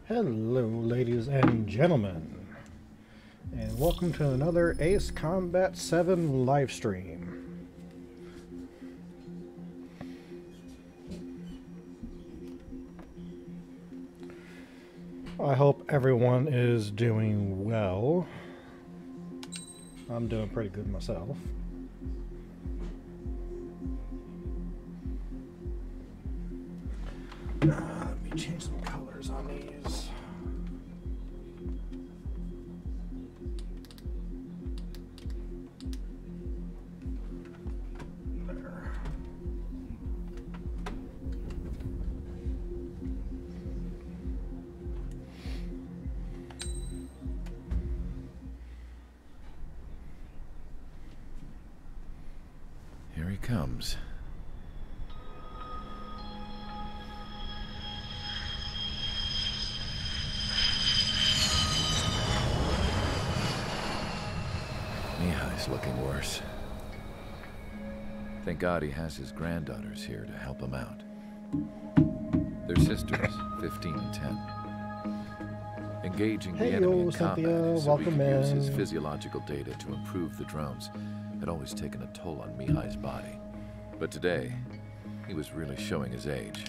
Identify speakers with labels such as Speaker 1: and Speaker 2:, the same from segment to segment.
Speaker 1: Hello, ladies and gentlemen, and welcome to another Ace Combat 7 live stream. I hope everyone is doing well. I'm doing pretty good myself. Let me change some colors on these. There.
Speaker 2: Here he comes. Mihai's looking worse. Thank God he has his granddaughters here to help him out. They're sisters, 15 and 10. Engaging the enemy in combat so he can use his physiological data to improve the drones had always taken a toll on Mihai's body. But today, he was really showing his age.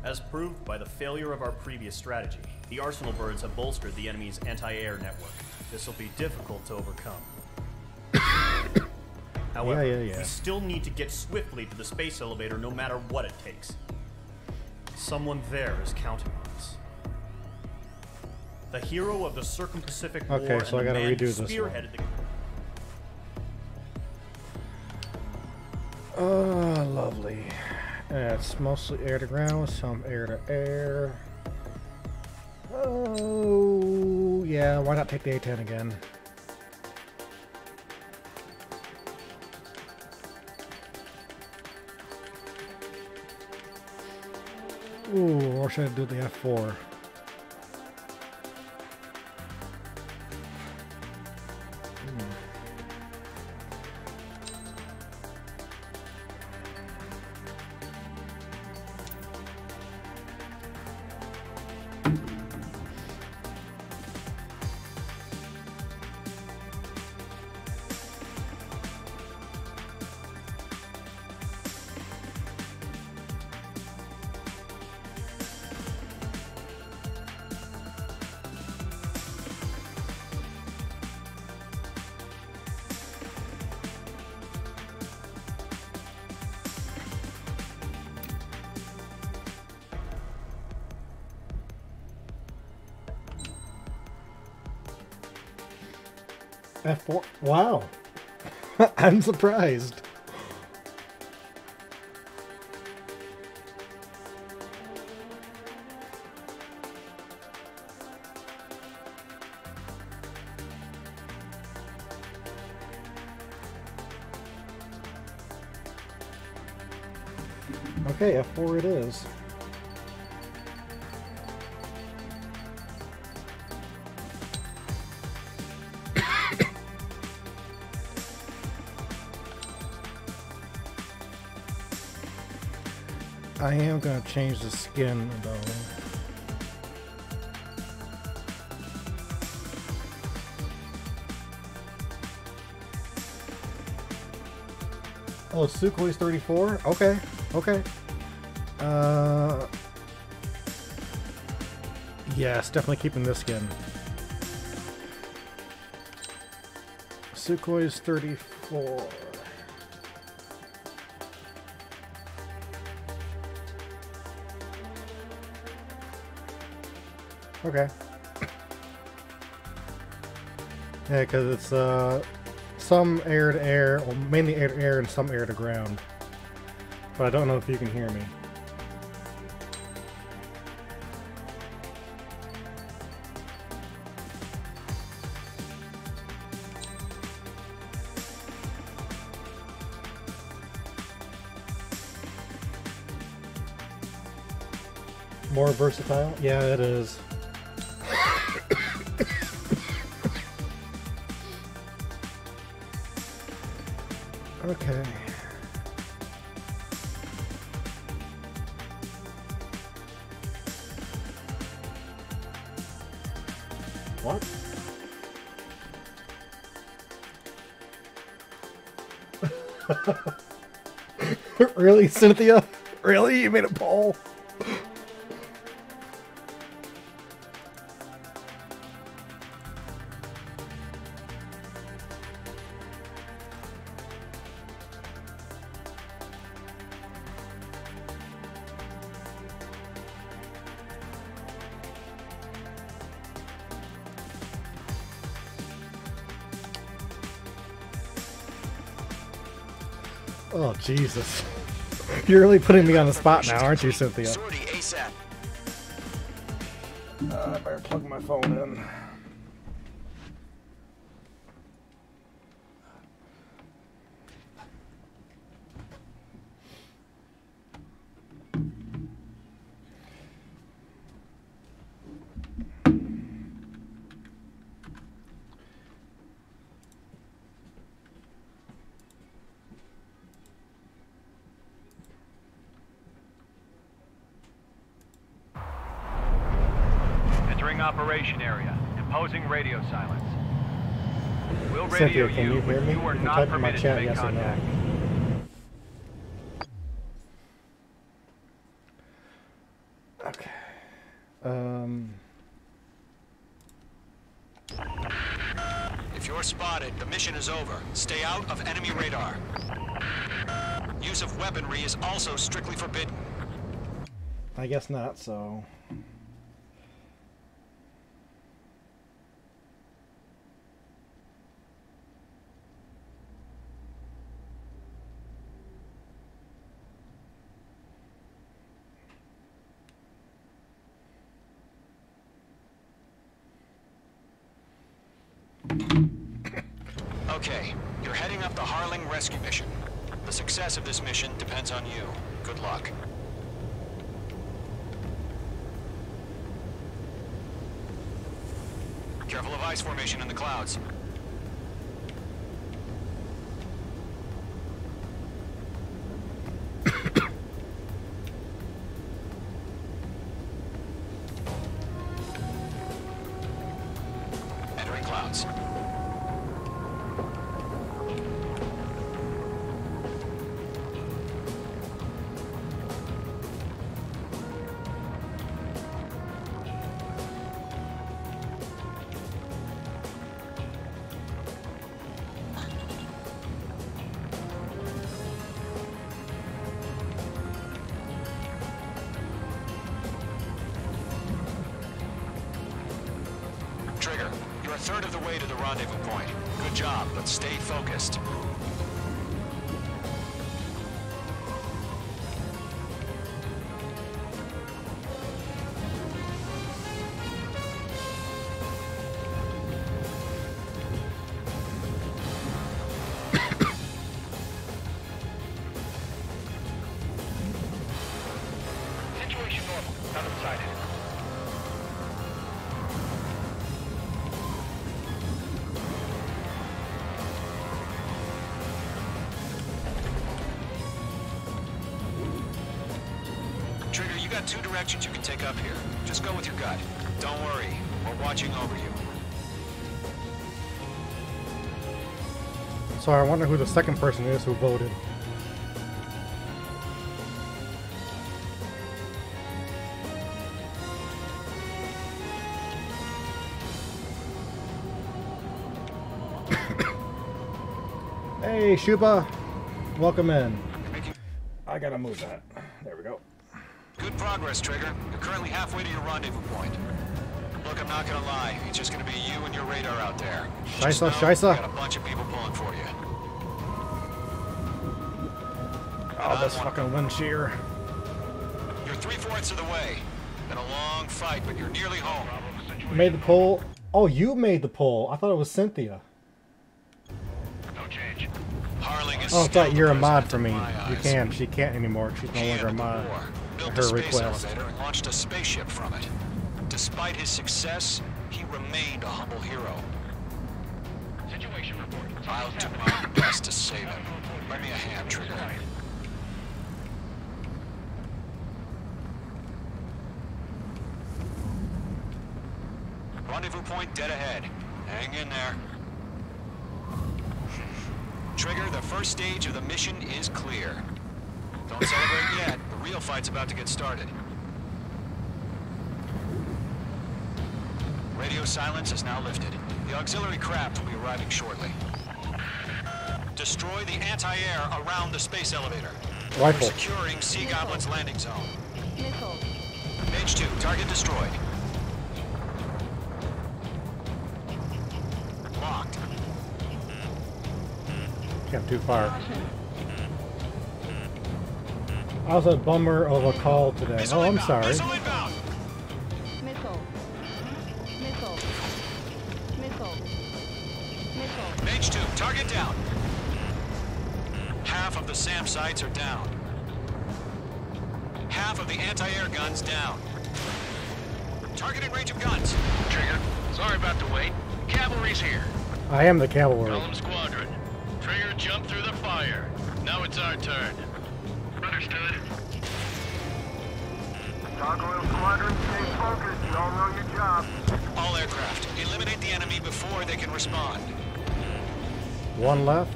Speaker 3: As proved by the failure of our previous strategy, the Arsenal birds have bolstered the enemy's anti-air network. This will be difficult to overcome. However, we still need to get swiftly to the space elevator no matter what it takes. Someone there is counting on us. The hero of the Circum-Pacific War and the man who spearheaded the...
Speaker 1: Lovely. It's mostly air to ground, some air to air. Oh, yeah, why not take the A-10 again? Ooh, or should I do the F4? F4. Wow. I'm surprised. Okay, F4 it is. I am going to change the skin though. Oh, Sukhoi's 34? Okay, okay. Yes, definitely keeping this skin. Sukhoi's 34. Okay. Yeah, because it's some air to air, well, mainly air to air and some air to ground. But I don't know if you can hear me. More versatile? Yeah, it is. Okay. What? Really, Cynthia? Really? You made a poll? Oh, Jesus. You're really putting me on the spot now, aren't you, Cynthia? I better plug my phone in.
Speaker 4: Operation area. Imposing radio silence. We'll
Speaker 1: Cynthia,
Speaker 4: radio
Speaker 1: can you hear me?
Speaker 4: You are
Speaker 1: You can
Speaker 4: not
Speaker 1: type in my
Speaker 4: permitted
Speaker 1: chat,
Speaker 4: to make
Speaker 1: yes or no.
Speaker 4: contact.
Speaker 1: Okay.
Speaker 5: If you're spotted, the mission is over. Stay out of enemy radar. Use of weaponry is also strictly forbidden.
Speaker 1: I guess not, so...
Speaker 5: Okay, you're heading up the Harling rescue mission. The success of this mission depends on you. Good luck. Careful of ice formation in the clouds. Entering clouds. Trigger, you're a third of the way to the rendezvous point. Good job, but stay focused.
Speaker 4: Situation normal. None sighted.
Speaker 5: Trigger, you got two directions you can take up here. Just go with your gut. Don't worry, we're watching over you.
Speaker 1: So I wonder who the second person is who voted. Hey, Shuba. Welcome in. I gotta move that. There we go.
Speaker 5: Good progress, Trigger. You're currently halfway to your rendezvous point. Look, I'm not gonna lie. It's just gonna be you and your radar out there. Just know
Speaker 1: Scheisse.
Speaker 5: we got a bunch of people pulling for you.
Speaker 1: Oh, this fucking wind shear.
Speaker 5: You're 3/4 of the way. Been a long fight, but you're nearly home.
Speaker 1: Made the poll. Oh, you made the poll. I thought it was Cynthia.
Speaker 4: No change.
Speaker 5: Harling is
Speaker 1: Oh, I
Speaker 5: still
Speaker 1: thought
Speaker 5: the
Speaker 1: you're a mod
Speaker 5: president
Speaker 1: for me.
Speaker 5: in my
Speaker 1: You
Speaker 5: eyes.
Speaker 1: can. She can't anymore. She's no
Speaker 5: He
Speaker 1: longer a
Speaker 5: ended the
Speaker 1: mod.
Speaker 5: war, built
Speaker 1: Her
Speaker 5: a space
Speaker 1: request.
Speaker 5: elevator and launched a spaceship from it. Despite his success, he remained a humble hero.
Speaker 4: Situation report.
Speaker 5: I'll do my best to save him. Lend me a hand, Trigger. Rendezvous point dead ahead. Hang in there. Trigger, the first stage of the mission is clear. Don't celebrate yet. The real fight's about to get started. Radio silence is now lifted. The auxiliary craft will be arriving shortly. Destroy the anti-air around the space elevator.
Speaker 1: Rifle.
Speaker 5: We're securing Sea Goblin's landing zone.
Speaker 6: Missile.
Speaker 5: Page 2, target destroyed. Locked.
Speaker 1: Came too far. I was a bummer of a call today.
Speaker 5: Missile
Speaker 1: Oh, I'm
Speaker 5: inbound.
Speaker 1: sorry.
Speaker 5: Missile inbound.
Speaker 6: Missile. Missile. Missile. Missile.
Speaker 5: Page 2, target down. Half of the SAM sites are down. Half of the anti-air guns down. Targeting range of guns.
Speaker 4: Trigger, sorry about the wait. Cavalry's here.
Speaker 1: I am the cavalry.
Speaker 7: Golem Squadron. Trigger jumped through the fire. Now it's our turn.
Speaker 4: Understood.
Speaker 8: Gargoyle Squadron, stay focused. You all know your job.
Speaker 5: All aircraft, eliminate the enemy before they can respond.
Speaker 1: One left.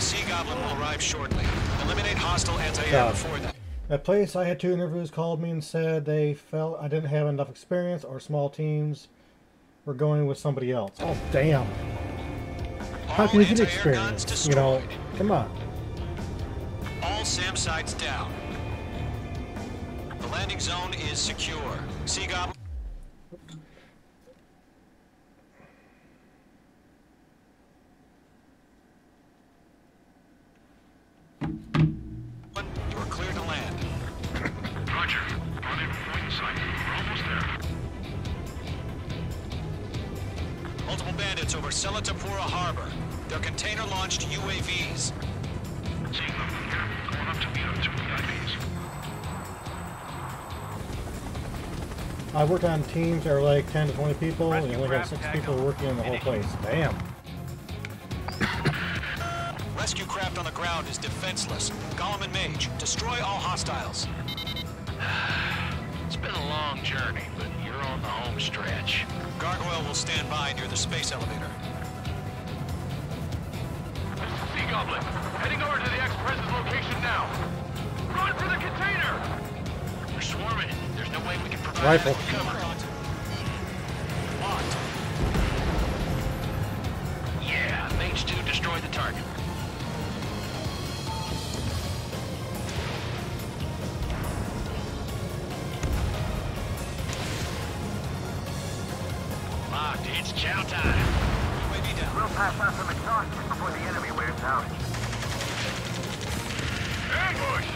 Speaker 5: Sea Goblin will arrive shortly. Eliminate hostile anti-air
Speaker 1: God.
Speaker 5: before that.
Speaker 1: That place I had 2 interviews called me and said they felt I didn't have enough experience or small teams were going with somebody else. Oh, damn. How can you get
Speaker 5: anti-air guns
Speaker 1: experience? You know,
Speaker 5: destroyed.
Speaker 1: come on.
Speaker 5: All SAM sites down. The landing zone is secure. Sea Goblin. You are clear to land.
Speaker 4: Roger. Rendezvous point in sight. We're almost there.
Speaker 5: Multiple bandits over Selatapura Harbor. They're container-launched UAVs.
Speaker 4: Seeing them from here. Going up to meet our two EIVs.
Speaker 1: I worked on teams that are like 10 to 20 people, and you only got 6 people working on the whole place. Damn.
Speaker 5: Rescue craft on the ground is defenseless. Golem and Mage, destroy all hostiles.
Speaker 7: It's been a long journey, but you're on the home stretch.
Speaker 5: Gargoyle will stand by near the space elevator.
Speaker 4: Sea Goblin, heading over to the ex-president's location now. Run for the container!
Speaker 7: We're swarming. There's no way we can provide
Speaker 1: Rifle.
Speaker 7: adequate cover.
Speaker 5: Locked.
Speaker 7: Yeah, Mage 2 destroyed the target. Locked. It's chow time.
Speaker 5: UAV down.
Speaker 8: We'll pass out some exhaustion before the enemy wears out.
Speaker 4: Ambush!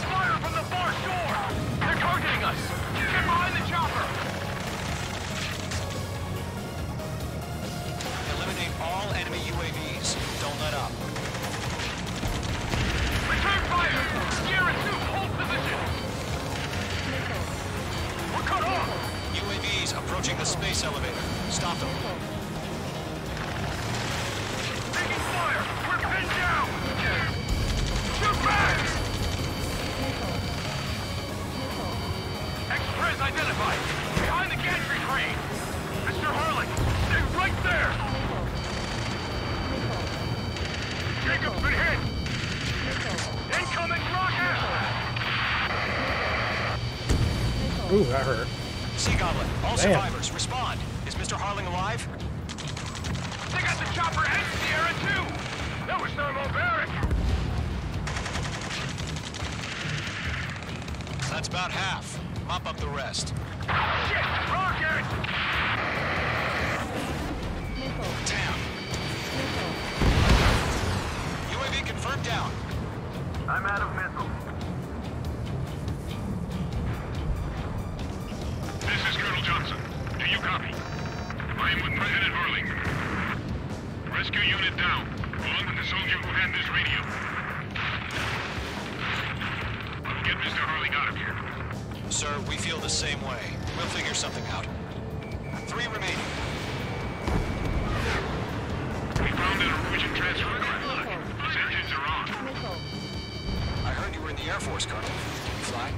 Speaker 4: Fire from the far shore! They're targeting us! Get behind the chopper!
Speaker 5: Eliminate all enemy UAVs. Don't let up.
Speaker 4: Return fire! Sierra 2, hold position! We're cut off!
Speaker 5: UAVs approaching the space elevator. Stop them.
Speaker 4: Taking fire! We're pinned down! Shoot back! Express identified! Behind the gantry crane! Mr. Harlan, stay right there! Jacob's been hit! Incoming rocket!
Speaker 1: Ooh, that hurt.
Speaker 5: Sea Goblin, all
Speaker 1: Damn.
Speaker 5: survivors, respond. Is Mr. Harling alive?
Speaker 4: They got the chopper and Sierra too! That was thermobaric!
Speaker 5: That's about half. Mop up the rest.
Speaker 4: Shit! Rocket!
Speaker 5: Damn. UAV confirmed down.
Speaker 8: I'm out of missiles.
Speaker 4: This is Colonel Johnson. Do you copy? I am with President Harling. Rescue unit down. Along with the soldier who had this radio. Get Mr. Harling out of here.
Speaker 5: Sir, we feel the same way. We'll figure something out. 3 remaining.
Speaker 4: We found an Norwegian transfer craft. Those engines are on.
Speaker 6: Missile.
Speaker 5: I heard you were in the Air Force, Colonel. Can you fly?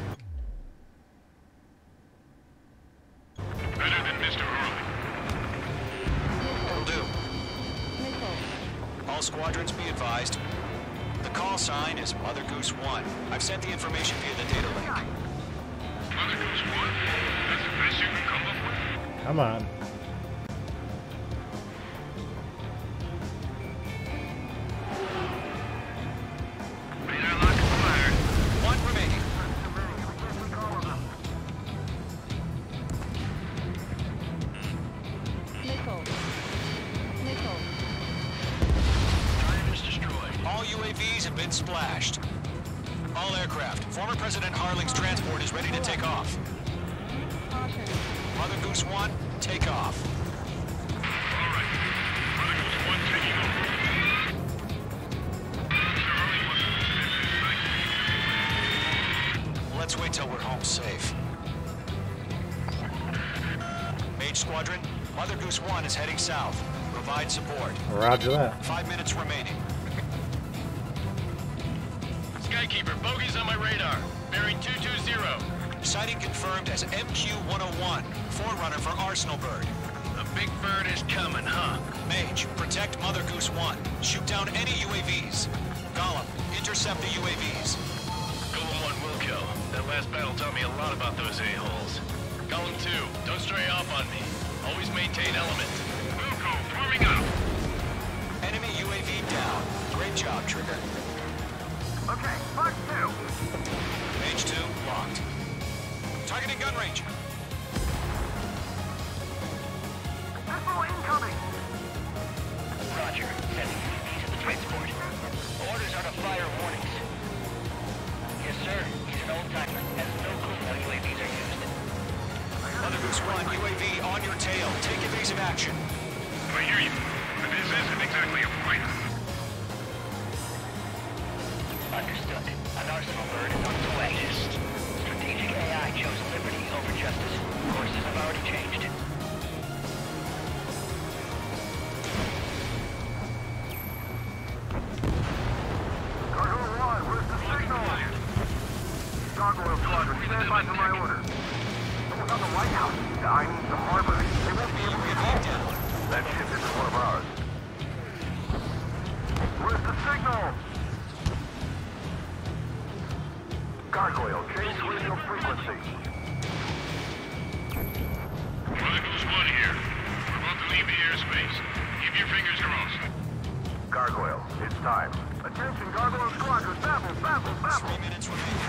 Speaker 4: Better than Mr. Harling.
Speaker 5: Will do.
Speaker 6: Missile.
Speaker 5: All squadrons be advised. The call sign is Mother Goose 1. I've sent the information via the data link.
Speaker 4: Mother Goose 1? That's the best you can come up with?
Speaker 1: Come on.
Speaker 4: Radar lock fired.
Speaker 5: 1 remaining.
Speaker 6: Missile. Missile.
Speaker 4: Time is destroyed.
Speaker 5: All UAVs have been splashed. All aircraft. Former President Harling's transport is ready to take off.
Speaker 6: Caution.
Speaker 5: Mother Goose 1, take off.
Speaker 4: All right. Mother Goose 1 taking over. Mr. Harling was
Speaker 5: Let's wait till we're home safe. Mage Squadron, Mother Goose 1 is heading south. Provide support.
Speaker 1: Roger that.
Speaker 5: 5 minutes remaining.
Speaker 7: Skykeeper, bogeys on my radar. Bearing 220.
Speaker 5: Sighting confirmed as MQ-101, forerunner for Arsenal Bird.
Speaker 7: The big bird is coming, huh?
Speaker 5: Mage, protect Mother Goose 1. Shoot down any UAVs. Gollum, intercept the UAVs.
Speaker 7: Golem 1 will kill. That last battle taught me a lot about those a-holes. Golem 2, don't stray off on me. Always maintain element.
Speaker 4: Wilco, forming up.
Speaker 5: Enemy UAV down. Great job, Trigger.
Speaker 8: Okay, Fox 2.
Speaker 5: Mage 2, locked. Targeting gun range.
Speaker 8: Missile incoming.
Speaker 9: Roger. Sending UAVs to the transport. Orders are to fire warnings. Yes, sir. He's an old-timer. Has no clue how UAVs are used.
Speaker 5: Mother Goose 1, UAV on your tail. Take evasive action.
Speaker 4: I hear you. But this isn't exactly a fighter.
Speaker 9: Understood. An Arsenal Bird is on its way. Strategic AI chose liberty over justice. Courses have already changed.
Speaker 8: Cargo 1, where's the signal? Gargoyle Squadron, stand by for my order. Someone's on the White House. I need some harbor. They won't be able to get home. That ship isn't one of ours. Where's the signal? Gargoyle, change radio frequency.
Speaker 4: Mother Goose 1 here. We're about to leave the airspace. Keep your fingers crossed.
Speaker 8: Gargoyle, it's time. Attention, Gargoyle Squadron, Babel, Babel,
Speaker 5: 3
Speaker 8: Babel.
Speaker 5: minutes remaining.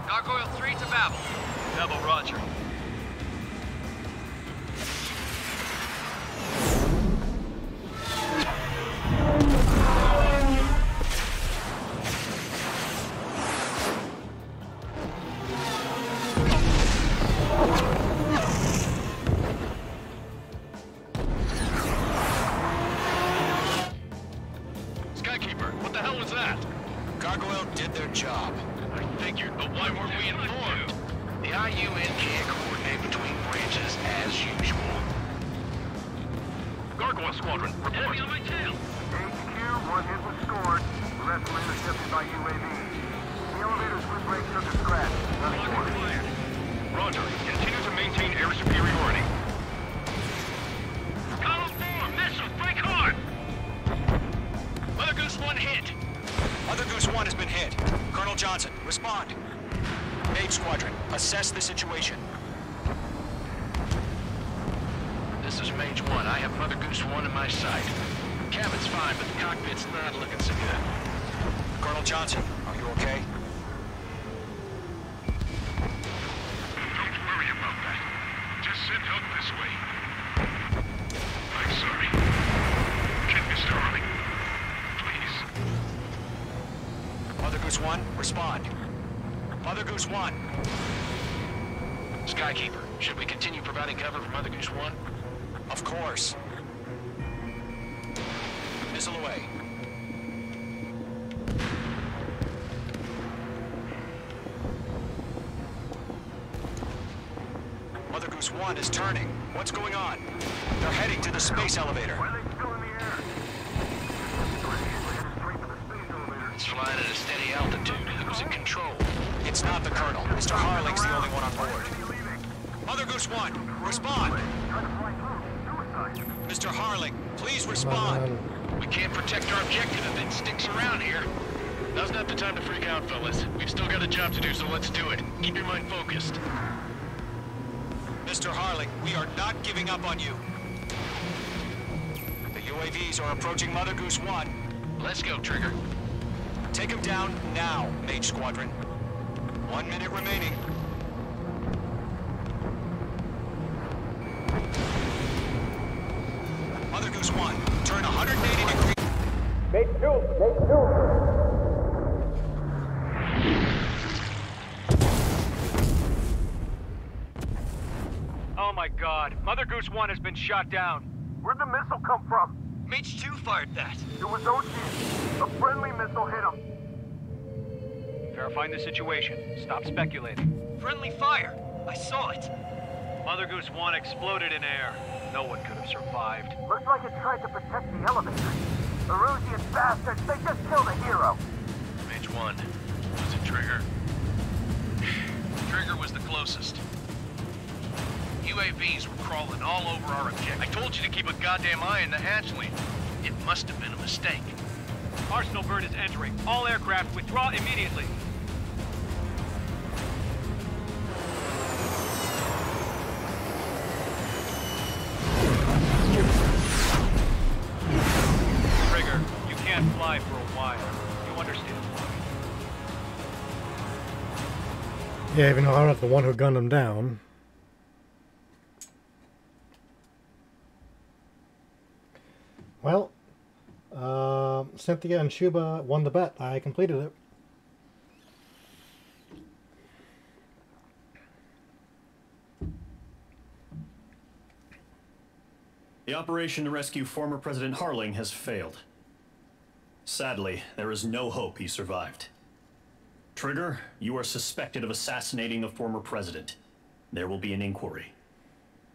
Speaker 7: Gargoyle 3 to Babel. Babel, roger. Skykeeper, what the hell was that?
Speaker 5: Gargoyle did their job.
Speaker 7: I figured, but why weren't we informed?
Speaker 9: The IUN can't coordinate between branches as usual.
Speaker 7: Gargoyle Squadron, report.
Speaker 4: Enemy on my tail.
Speaker 8: HQ, one hit was scored. The rest were intercepted by UAV. The elevator's wind brake took a scratch. Nothing more.
Speaker 7: Roger, continue to maintain air superiority.
Speaker 4: Column 4, missile, break hard.
Speaker 7: Mother Goose 1 hit.
Speaker 5: Mother Goose 1 has been hit. Colonel Johnson, respond. Mage Squadron, assess the situation.
Speaker 7: This is Mage 1. I have Mother Goose 1 in my sight. Cabin's fine, but the cockpit's not looking so good.
Speaker 5: Colonel Johnson, are you okay?
Speaker 4: Don't worry about that. Just send help this way. I'm sorry. Get Mr. Harling. Please.
Speaker 5: Mother Goose 1, respond. Mother Goose 1.
Speaker 7: Skykeeper, should we continue providing cover for Mother Goose 1?
Speaker 5: Of course. missile away. Mother Goose 1 is turning. What's going on? They're heading to the space elevator.
Speaker 8: Why are they still in the air?
Speaker 7: It's flying at a steady altitude. Who's in control?
Speaker 5: It's not the Colonel. Mr. Harling's the only one on board. Mother Goose 1, respond! Mr. Harling, please respond!
Speaker 7: We can't protect our objective if it sticks around here. Now's not the time to freak out, fellas. We've still got a job to do, so let's do it. Keep your mind focused.
Speaker 5: Mr. Harling, we are not giving up on you. The UAVs are approaching Mother Goose 1.
Speaker 7: Let's go, Trigger.
Speaker 5: Take him down now, Mage Squadron. 1 minute remaining. Mother Goose 1, turn 180 degrees.
Speaker 8: Mate 2!
Speaker 9: Oh my god. Mother Goose 1 has been shot down.
Speaker 8: Where'd the missile come from?
Speaker 5: Mage 2 fired that.
Speaker 8: It was Ocean. A friendly missile hit him.
Speaker 9: Verifying the situation. Stop speculating.
Speaker 5: Friendly fire. I saw it.
Speaker 9: Mother Goose 1 exploded in air. No one could have survived.
Speaker 8: Looks like it tried to protect the elevator. The Erusian bastards, they just killed a hero.
Speaker 7: Mage 1. Was it Trigger? Trigger was the closest. UAVs were crawling all over our objective. I told you to keep a goddamn eye in the hatchling. It must have been a mistake.
Speaker 9: Arsenal bird is entering. All aircraft withdraw immediately. Trigger, you can't fly for a while. You understand?
Speaker 1: Yeah, even though I'm not the one who gunned him down. Well, Cynthia and Shuba won the bet. I completed it.
Speaker 3: The operation to rescue former President Harling has failed. Sadly, there is no hope he survived. Trigger, you are suspected of assassinating the former president. There will be an inquiry.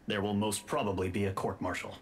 Speaker 3: There will most probably be a court-martial.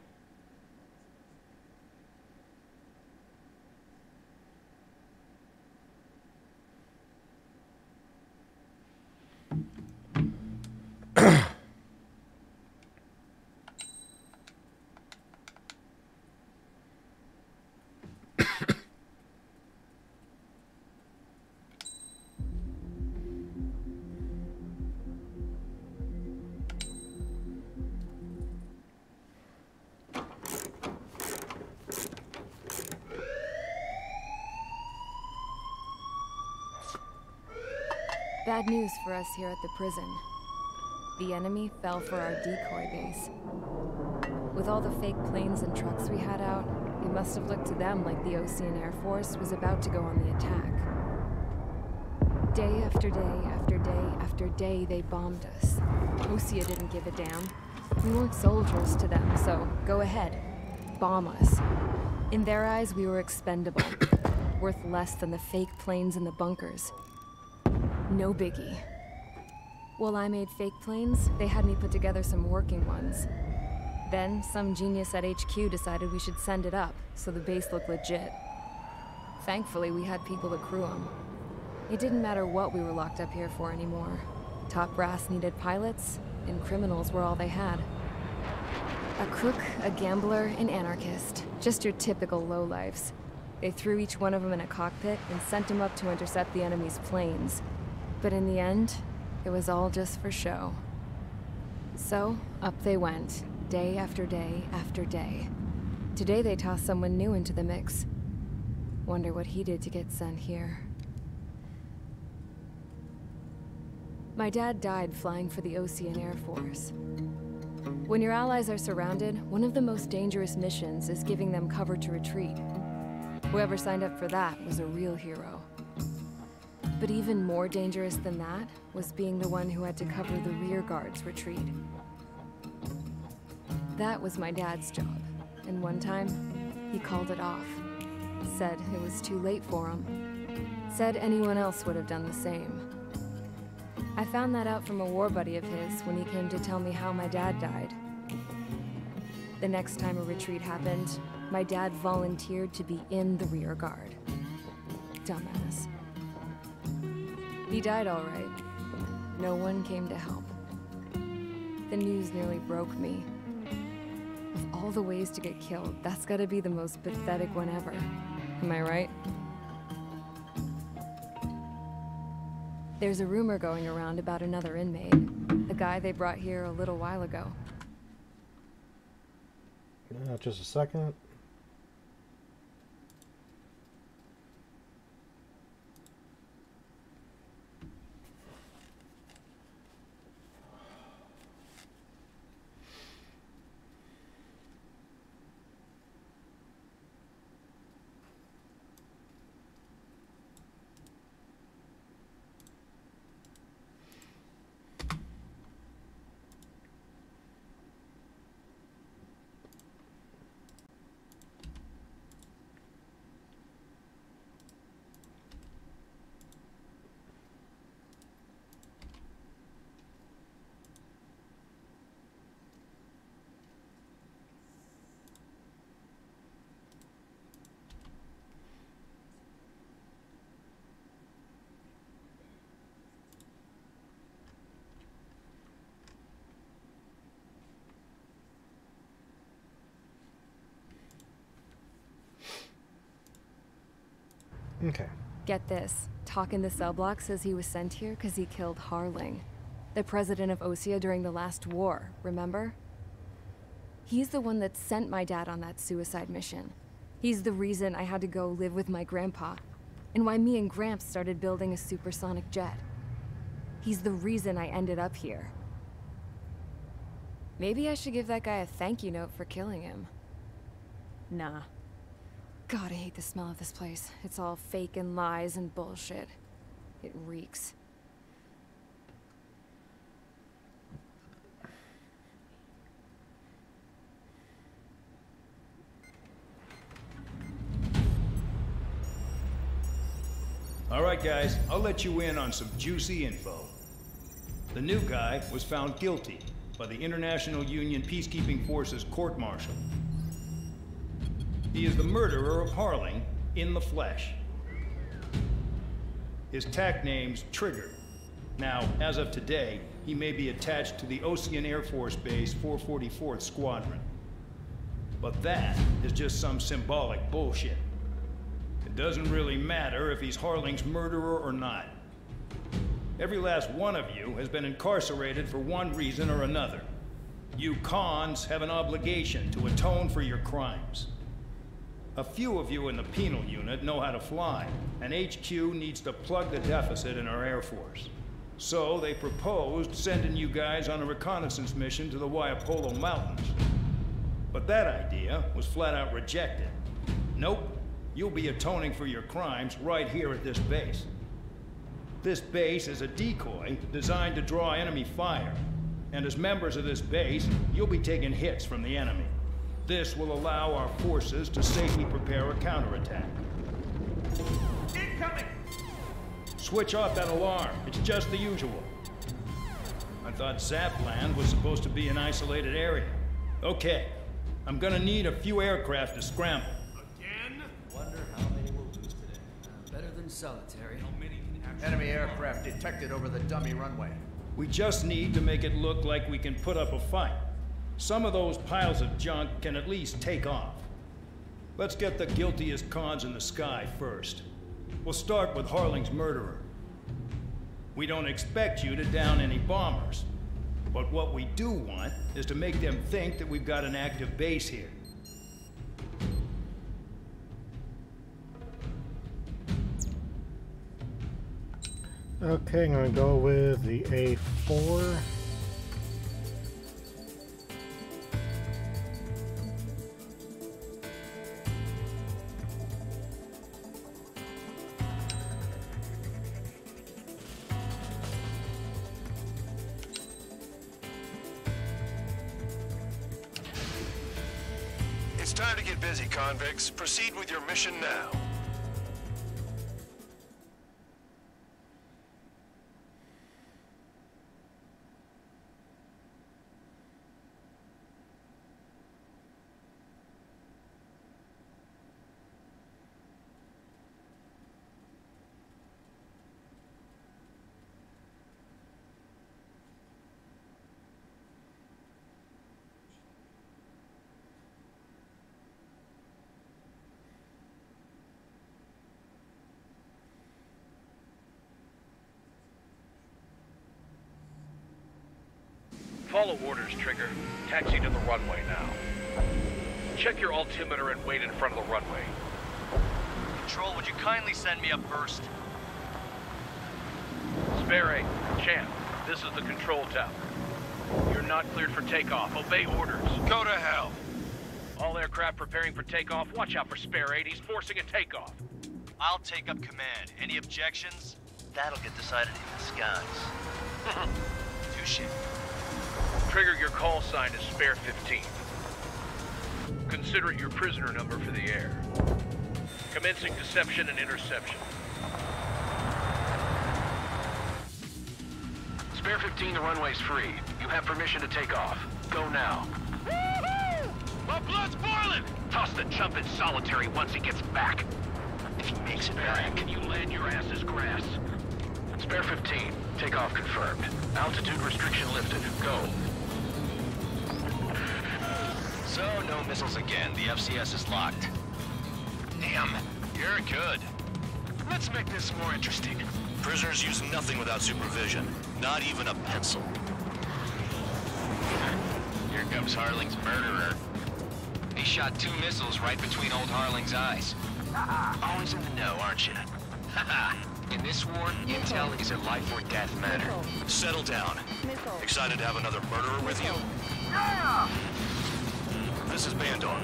Speaker 10: Bad news for us here at the prison. The enemy fell for our decoy base. With all the fake planes and trucks we had out, it must have looked to them like the Osean Air Force was about to go on the attack. Day after day after day after day, they bombed us. Osea didn't give a damn. We weren't soldiers to them, so go ahead. Bomb us. In their eyes, we were expendable. Worth less than the fake planes in the bunkers. No biggie. While I made fake planes, they had me put together some working ones. Then, some genius at HQ decided we should send it up, so the base looked legit. Thankfully, we had people to crew them. It didn't matter what we were locked up here for anymore. Top brass needed pilots, and criminals were all they had. A crook, a gambler, an anarchist. Just your typical lowlifes. They threw each one of them in a cockpit and sent them up to intercept the enemy's planes. But in the end, it was all just for show. So, up they went, day after day after day. Today they tossed someone new into the mix. Wonder what he did to get sent here. My dad died flying for the Osean Air Force. When your allies are surrounded, one of the most dangerous missions is giving them cover to retreat. Whoever signed up for that was a real hero. But even more dangerous than that was being the one who had to cover the rear guard's retreat. That was my dad's job, and one time, he called it off. Said it was too late for him. Said anyone else would have done the same. I found that out from a war buddy of his when he came to tell me how my dad died. The next time a retreat happened, my dad volunteered to be in the rear guard. Dumbass. He died all right. No one came to help. The news nearly broke me. Of all the ways to get killed, that's gotta be the most pathetic one ever. Am I right? There's a rumor going around about another inmate. A guy they brought here a little while ago.
Speaker 1: Just a second. Okay.
Speaker 10: Get this. Talk in the cell block says he was sent here because he killed Harling, the president of Osea during the last war, remember? He's the one that sent my dad on that suicide mission. He's the reason I had to go live with my grandpa, and why me and Gramps started building a supersonic jet. He's the reason I ended up here. Maybe I should give that guy a thank you note for killing him. Nah. God, I hate the smell of this place. It's all fake and lies and bullshit. It reeks.
Speaker 11: All right, guys, I'll let you in on some juicy info. The new guy was found guilty by the International Union Peacekeeping Forces court-martial. He is the murderer of Harling in the flesh. His TAC name's Trigger. Now, as of today, he may be attached to the Osean Air Force Base 444th Squadron. But that is just some symbolic bullshit. It doesn't really matter if he's Harling's murderer or not. Every last one of you has been incarcerated for one reason or another. You cons have an obligation to atone for your crimes. A few of you in the penal unit know how to fly, and HQ needs to plug the deficit in our Air Force. So they proposed sending you guys on a reconnaissance mission to the Waiapolo Mountains. But that idea was flat out rejected. Nope, you'll be atoning for your crimes right here at this base. This base is a decoy designed to draw enemy fire, and as members of this base, you'll be taking hits from the enemy. This will allow our forces to safely prepare a counterattack.
Speaker 4: Incoming!
Speaker 11: Switch off that alarm. It's just the usual. I thought Zapland was supposed to be an isolated area. Okay, I'm gonna need a few aircraft to scramble.
Speaker 4: Again?
Speaker 12: Wonder how many we'll lose today. Better than solitary.
Speaker 4: How many can actually...
Speaker 12: Enemy aircraft detected over the dummy runway.
Speaker 11: We just need to make it look like we can put up a fight. Some of those piles of junk can at least take off. Let's get the guiltiest cons in the sky first. We'll start with Harling's murderer. We don't expect you to down any bombers. But what we do want is to make them think that we've got an active base here.
Speaker 1: Okay, I'm going to go with the A4.
Speaker 13: It's time to get busy, convicts. Proceed with your mission now.
Speaker 7: Follow orders, Trigger. Taxi to the runway now. Check your altimeter and wait in front of the runway.
Speaker 5: Control, would you kindly send me up first?
Speaker 7: Spare 8, Champ, this is the control tower. You're not cleared for takeoff. Obey orders.
Speaker 13: Go to hell.
Speaker 7: All aircraft preparing for takeoff. Watch out for Spare 8. He's forcing a takeoff.
Speaker 5: I'll take up command. Any objections? That'll get decided in the skies. Touche.
Speaker 7: Trigger, your call sign is Spare 15. Consider it your prisoner number for the air. Commencing deception and interception.
Speaker 4: Spare 15, the runway's free. You have permission to take off. Go now.
Speaker 7: Woohoo! My blood's boiling!
Speaker 4: Toss the chump in solitary once he gets back. If he makes it back, can you land your ass as grass? Spare 15, takeoff confirmed. Altitude restriction lifted. Go.
Speaker 5: So, no missiles again. The FCS is locked. Damn, you're good.
Speaker 13: Let's make this more interesting.
Speaker 5: Prisoners use nothing without supervision. Not even a pencil. Here comes Harling's murderer. He shot 2 missiles right between old Harling's eyes. Always in the know, aren't you? In this war, intel is a life or death matter. Settle down. Excited to have another murderer with you?
Speaker 8: Yeah!
Speaker 5: This is Bandar.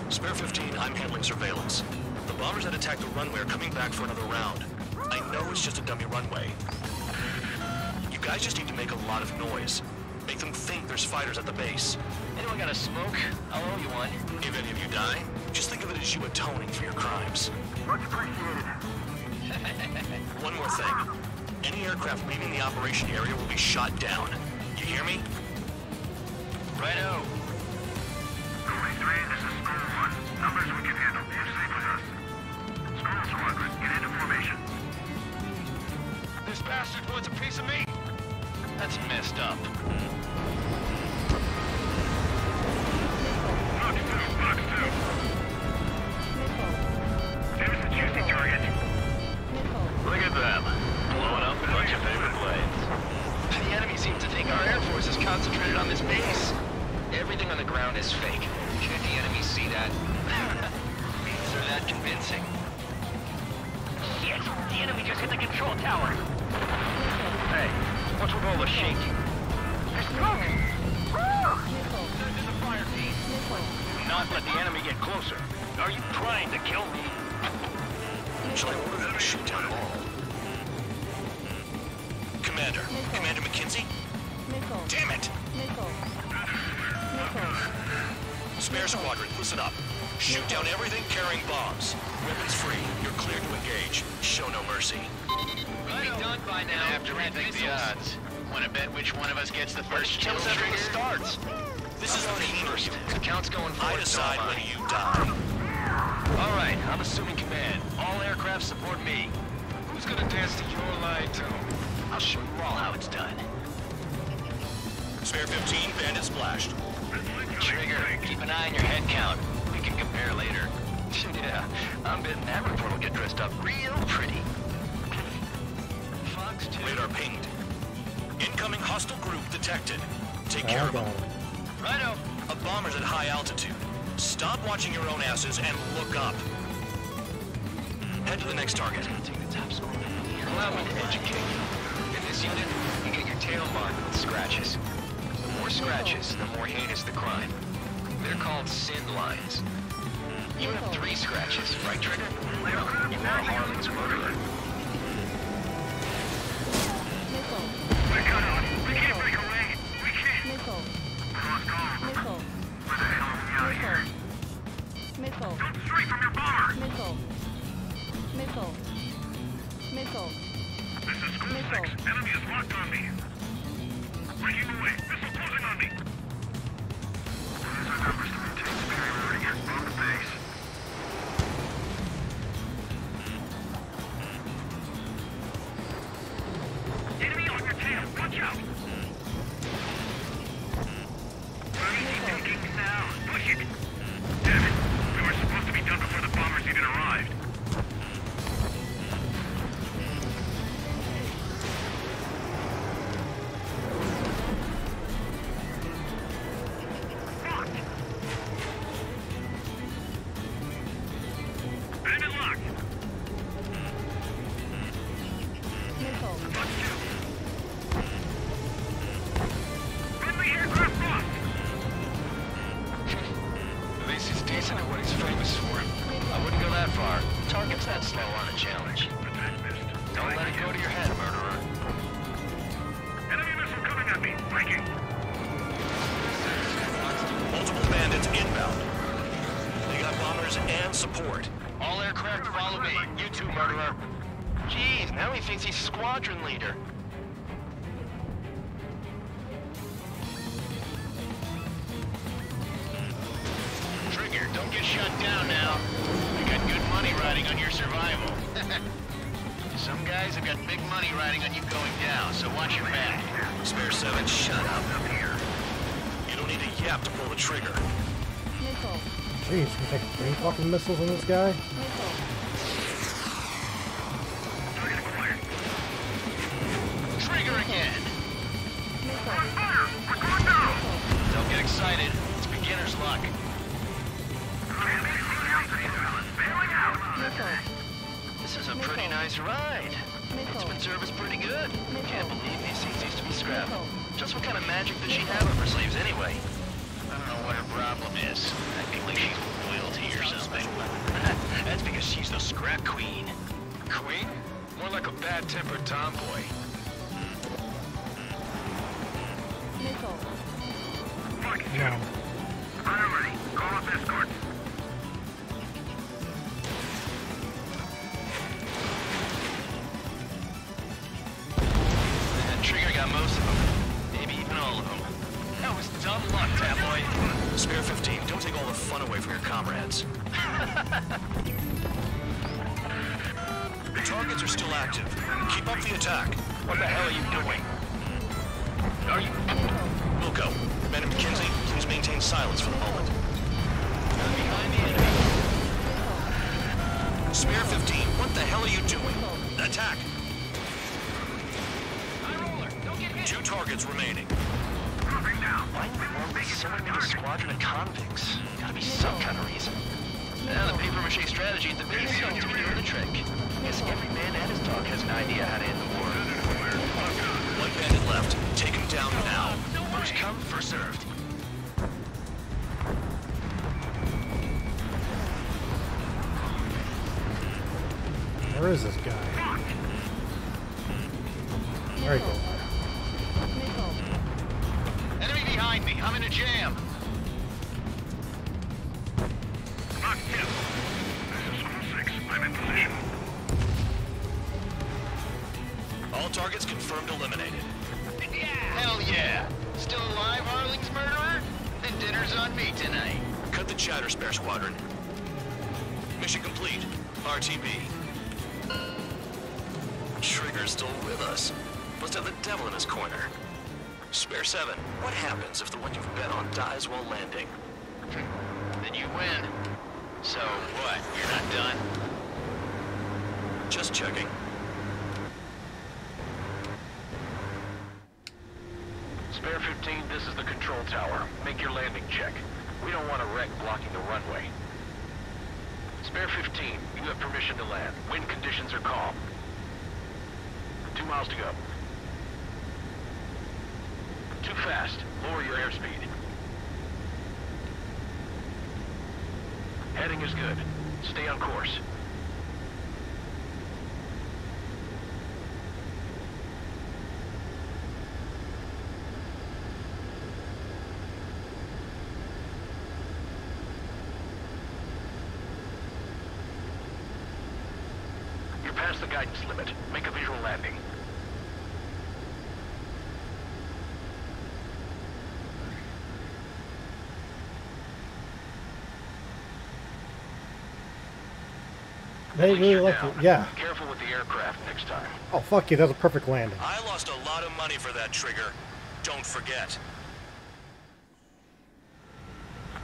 Speaker 5: Spare 15, I'm handling surveillance. The bombers that attacked the runway are coming back for another round. I know it's just a dummy runway. You guys just need to make a lot of noise. Make them think there's fighters at the base. Anyone got a smoke? I'll owe you one. If any of you die, just think of it as you atoning for your crimes.
Speaker 8: Much appreciated.
Speaker 5: One more thing. Any aircraft leaving the operation area will be shot down. You hear me? Righto.
Speaker 8: Going 3, this is School 1. Numbers we can handle. You're safe with us. School Squadron, get into formation.
Speaker 13: This bastard wants a piece of me.
Speaker 5: That's messed up.
Speaker 8: Box 2, Box 2. There's a juicy target.
Speaker 5: Look at them. Blowing up a bunch of paper planes. The enemy seems to think our Air Force is concentrated on this base. Everything on the ground is fake. Can't the enemy see that? They're that convincing.
Speaker 9: Shit! The enemy just hit the control tower!
Speaker 7: Hey, what's with all the shaking?
Speaker 8: There's smoke! Woo!
Speaker 7: Send in the fire team. Do not let the enemy get closer.
Speaker 9: Are you trying to kill me?
Speaker 5: Shall I order them to shoot down all? Commander. Commander McKenzie? Damn it! Spare Squadron, listen up. Shoot down everything carrying bombs. Weapons free. You're cleared to engage. Show no mercy.
Speaker 9: Be done by now.
Speaker 5: Have to rethink the odds. Want to bet which one of us gets the first kill trigger? Starts. This is the first. The count's going forward. I decide when you die. All right, I'm assuming command. All aircraft support me.
Speaker 13: Who's gonna dance to your line tune?
Speaker 5: I'll show you all how it's done. Spare 15, bandit splashed. Trigger, keep an eye on your head count. We can compare later. Yeah, I'm betting that report will get dressed up real pretty. Fox 2. Radar pinged. Incoming hostile group detected. Take care of them. Righto. A bomber's at high altitude. Stop watching your own asses and look up. Head to the next target. Take the top score. Allow me to educate you. In this unit, you get your tail marked with scratches. The more scratches, the more heinous the crime. They're called sin lines. You have 3 scratches, right, Trigger? You are Harling's murderer.
Speaker 8: We're cut off. We can't break away. We can't. Cross call. Where the hell are we out of here? 6, enemy is locked on me. Breaking away. Missile closing on me. Use our numbers to maintain superiority. On the base. Enemy on your tail. Watch out. Where is he taking now? Push it. Damn it. We were supposed to be done before the bombers even arrived.
Speaker 1: Jeez, can take 3 fucking missiles on this guy?
Speaker 4: Trigger again! Don't get excited. It's beginner's luck. This is a pretty nice ride. It's serviced pretty good. Can't believe these things used to be scrapped. Just what kind of magic does she have up her sleeves anyway? I don't know what her problem is. I think like she's royalty or something. That's because she's the scrap queen.
Speaker 7: Queen? More like a bad-tempered tomboy.
Speaker 1: No.
Speaker 8: I'm ready. Call up escort.
Speaker 4: And Trigger got most of them. Maybe even all of them. That was dumb luck, Tabloid.
Speaker 5: Spare 15, don't take all the fun away from your comrades. The targets are still active. Keep up the attack.
Speaker 4: What the hell are you doing? Are you...
Speaker 5: Wilco, Ben and McKenzie, please maintain silence for the moment.
Speaker 4: Behind the enemy.
Speaker 5: Spare 15, what the hell are you doing? Attack!
Speaker 4: High roller, don't get hit!
Speaker 5: 2 targets remaining.
Speaker 4: Why in the world would someone need a squadron of convicts? Gotta be some kind of reason. Now the paper-mache strategy at the base seems to be doing the trick. Guess every man and his dog has an idea how to end the war.
Speaker 5: One bandit left. Take him down now.
Speaker 4: First come, first served.
Speaker 1: Where is this guy? There you go.
Speaker 4: Enemy behind me. I'm in a jam.
Speaker 8: Knock him. This is 6. I'm in position.
Speaker 5: All targets confirmed eliminated.
Speaker 4: Yeah! Hell yeah! Still alive, Harling's murderer? Then dinner's on me tonight.
Speaker 5: Cut the chatter, Spare Squadron. Mission complete. RTB. Trigger's still with us. Must have the devil in his corner. Spare 7, what happens if the one you've bet on dies while landing?
Speaker 4: Then you win. So what, you're not done?
Speaker 5: Just checking.
Speaker 7: Spare 15, this is the control tower. Make your landing check. We don't want a wreck blocking the runway. Spare 15, you have permission to land. Wind conditions are calm. 2 miles to go. Too fast. Lower your airspeed. Heading is good. Stay on course. You're past the guidance limit. Make a visual landing.
Speaker 1: They really like it. Yeah.
Speaker 7: Careful with the aircraft next time.
Speaker 1: Oh, fuck you. That was a perfect landing.
Speaker 5: I lost a lot of money for that trigger. Don't forget.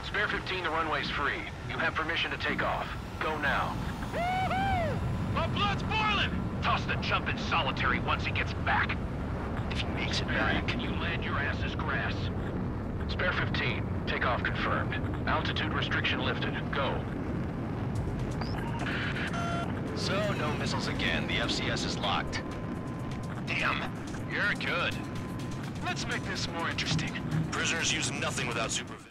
Speaker 7: Spare 15, the runway's free. You have permission to take off. Go now.
Speaker 13: My blood's boiling!
Speaker 7: Toss the jump in solitary once he gets back.
Speaker 4: If he makes it
Speaker 7: Barry,
Speaker 4: back.
Speaker 7: can you land your ass as grass? Spare 15, takeoff confirmed. Altitude restriction lifted. Go.
Speaker 4: So, no missiles again. The FCS is locked. Damn, you're good. Let's make this more interesting.
Speaker 5: Prisoners use nothing without supervision.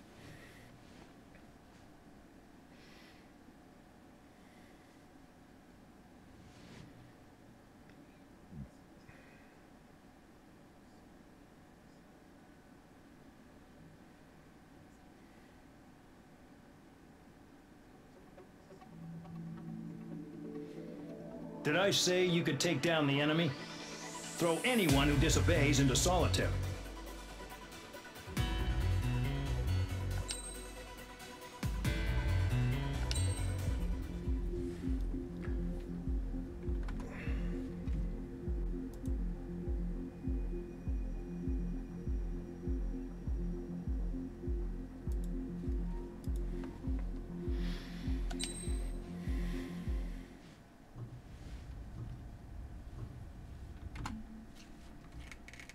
Speaker 11: Did I say you could take down the enemy? Throw anyone who disobeys into solitary.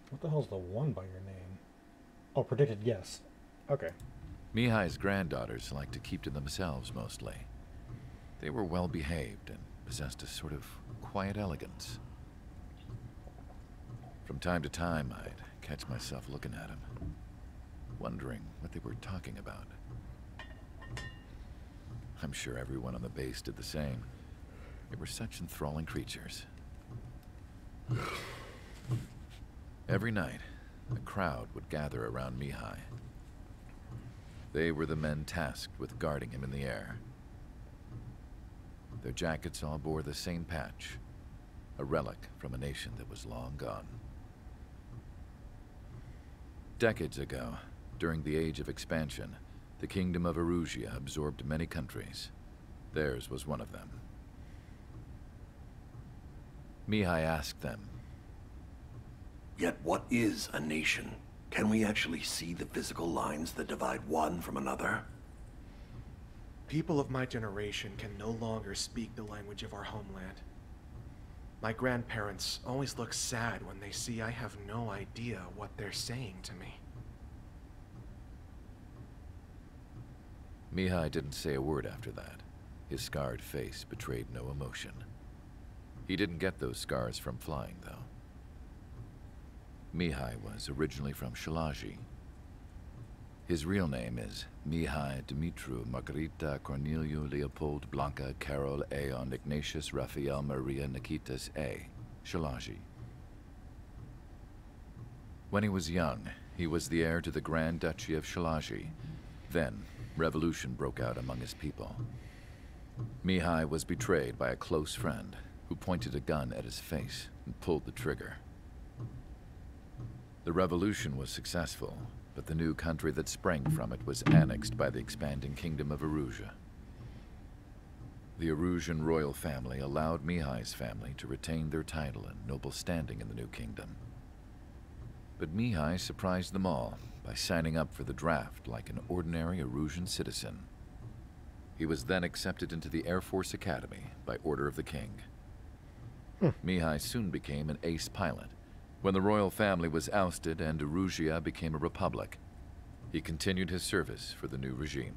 Speaker 1: What the hell's the one by your name? Oh, predicted yes. Okay.
Speaker 2: Mihai's granddaughters liked to keep to themselves mostly. They were well behaved and possessed a sort of quiet elegance. From time to time, I'd catch myself looking at them, wondering what they were talking about. I'm sure everyone on the base did the same. They were such enthralling creatures. Every night, a crowd would gather around Mihai. They were the men tasked with guarding him in the air. Their jackets all bore the same patch, a relic from a nation that was long gone. Decades ago, during the Age of Expansion, the Kingdom of Erusia absorbed many countries. Theirs was one of them. Mihai asked them,
Speaker 14: "Yet what is a nation? Can we actually see the physical lines that divide one from another?"
Speaker 15: People of my generation can no longer speak the language of our homeland. My grandparents always look sad when they see I have no idea what they're saying to me.
Speaker 2: Mihai didn't say a word after that. His scarred face betrayed no emotion. He didn't get those scars from flying, though. Mihai was originally from Shalaji. His real name is Mihai Dumitru Margarita Corneliu Leopold Blanca Carol Aeon Ignatius Raphael Maria Nikitas A. Shalaji. When he was young, he was the heir to the Grand Duchy of Shalaji. Then, revolution broke out among his people. Mihai was betrayed by a close friend who pointed a gun at his face and pulled the trigger. The revolution was successful, but the new country that sprang from it was annexed by the expanding Kingdom of Erusia. The Erusian royal family allowed Mihai's family to retain their title and noble standing in the new kingdom. But Mihai surprised them all by signing up for the draft like an ordinary Erusian citizen. He was then accepted into the Air Force Academy by order of the king. Mihai soon became an ace pilot. When the royal family was ousted and Erusia became a republic, he continued his service for the new regime.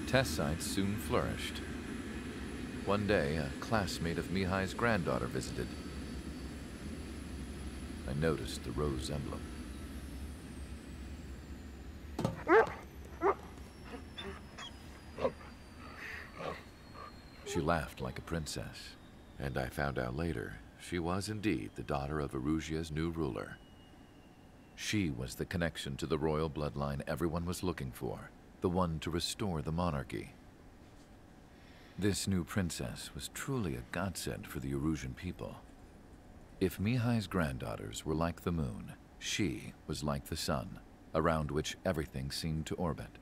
Speaker 2: Test sites soon flourished. One day, a classmate of Mihai's granddaughter visited. I noticed the rose emblem. She laughed like a princess, and I found out later she was indeed the daughter of Erusia's new ruler. She was the connection to the royal bloodline everyone was looking for, the one to restore the monarchy. This new princess was truly a godsend for the Erusian people. If Mihai's granddaughters were like the moon, she was like the sun, around which everything seemed to orbit.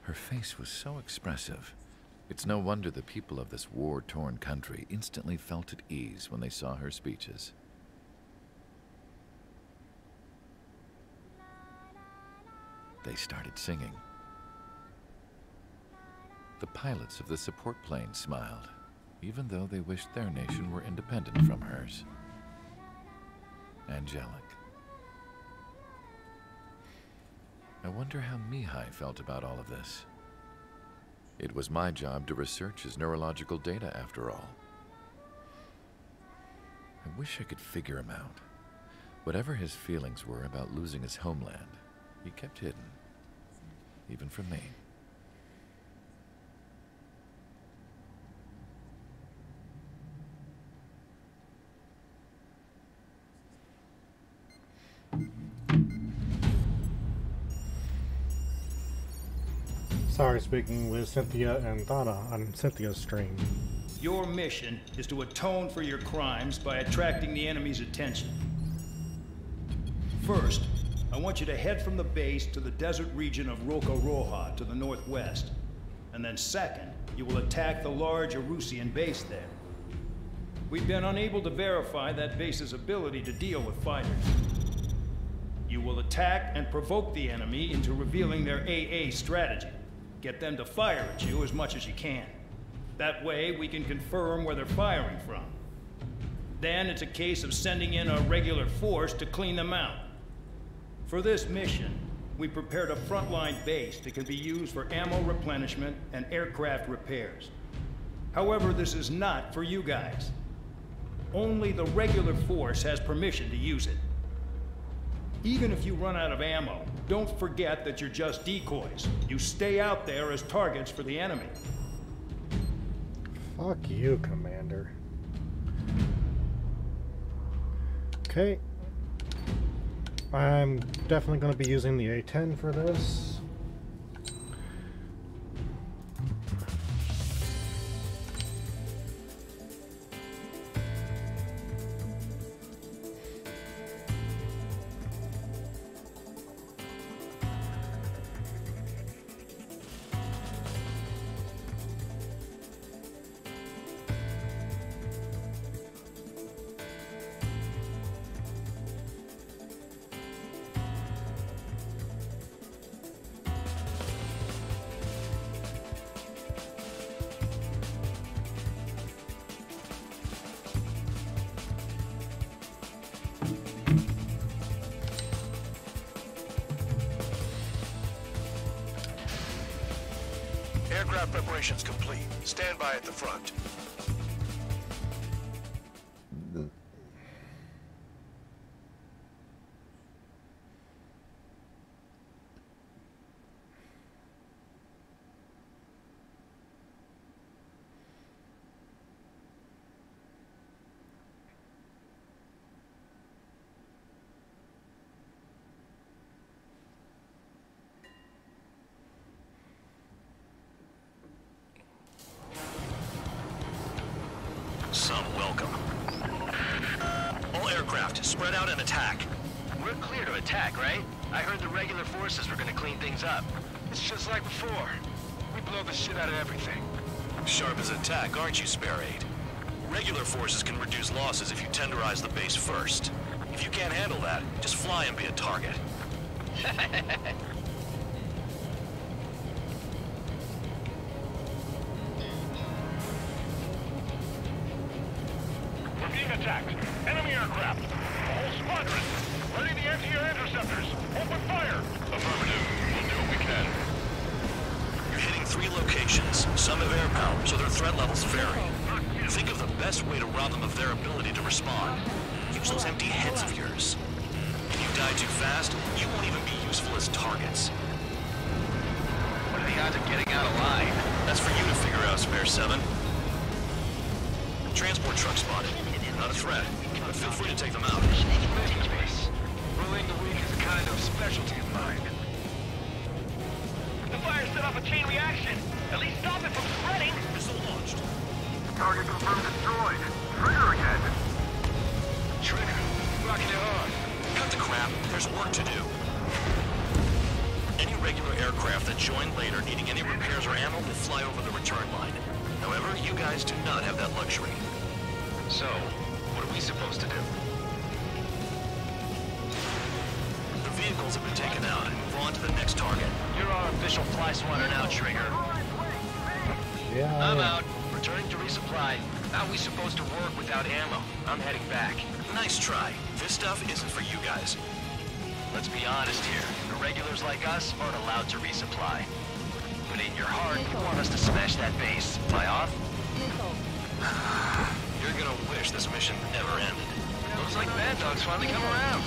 Speaker 2: Her face was so expressive. It's no wonder the people of this war-torn country instantly felt at ease when they saw her speeches. They started singing. The pilots of the support plane smiled, even though they wished their nation were independent from hers. Angelic. I wonder how Mihai felt about all of this. It was my job to research his neurological data, after all. I wish I could figure him out. Whatever his feelings were about losing his homeland, he kept hidden, even from me.
Speaker 1: Sorry, speaking with Cynthia and Donna on Cynthia's stream.
Speaker 11: Your mission is to atone for your crimes by attracting the enemy's attention. First, I want you to head from the base to the desert region of Rocaroja to the northwest. And then second, you will attack the large Erusian base there. We've been unable to verify that base's ability to deal with fighters. You will attack and provoke the enemy into revealing their AA strategy. Get them to fire at you as much as you can. That way, we can confirm where they're firing from. Then it's a case of sending in a regular force to clean them out. For this mission, we prepared a frontline base that can be used for ammo replenishment and aircraft repairs. However, this is not for you guys. Only the regular force has permission to use it. Even if you run out of ammo, don't forget that you're just decoys. You stay out there as targets for the enemy.
Speaker 1: Fuck you, Commander. Okay. I'm definitely going to be using the A-10 for this.
Speaker 14: Aircraft preparations complete. Stand by at the front.
Speaker 5: Some welcome. All aircraft, spread out and attack.
Speaker 7: We're clear to attack, right? I heard the regular forces were gonna clean things up.
Speaker 13: It's just like before. We blow the shit out of everything.
Speaker 5: Sharp as attack, aren't you, Spare Aid? Regular forces can reduce losses if you tenderize the base first. If you can't handle that, just fly and be a target.
Speaker 8: We're being attacked. Enemy aircraft. A whole squadron. Ready the anti-air interceptors. Open fire. Affirmative. We'll do what we can.
Speaker 5: You're hitting 3 locations. Some have air power, so their threat levels vary. Think of the best way to rob them of their ability to respond. Use those empty heads of yours. If you die too fast, you won't even be useful as targets.
Speaker 7: What are the odds of getting out alive?
Speaker 5: That's for you to figure out, Spare 7. Transport truck spotted. Not a threat, but feel free to take them out.
Speaker 13: Ruling the weak is a kind of specialty of mine.
Speaker 8: The fire set off a chain reaction. At least stop it from spreading.
Speaker 5: Missile launched.
Speaker 8: Target confirmed destroyed. Trigger again.
Speaker 13: Trigger, rocking it hard.
Speaker 5: Cut the crap. There's work to do. Any regular aircraft that join later needing any fly over the return line. However, you guys do not have that luxury.
Speaker 7: So, what are we supposed to do?
Speaker 5: The vehicles have been taken out and move on to the next target.
Speaker 4: You're our official fly swatter now, Trigger.
Speaker 1: Yeah,
Speaker 4: I'm out. Returning to resupply. How are we supposed to work without ammo? I'm heading back.
Speaker 5: Nice try. This stuff isn't for you guys.
Speaker 4: Let's be honest here. Irregulars like us aren't allowed to resupply. But in your heart, you want us to smash that base. Am I off?
Speaker 5: You're gonna wish this mission never ended.
Speaker 4: Looks like Bad Dog's finally come around.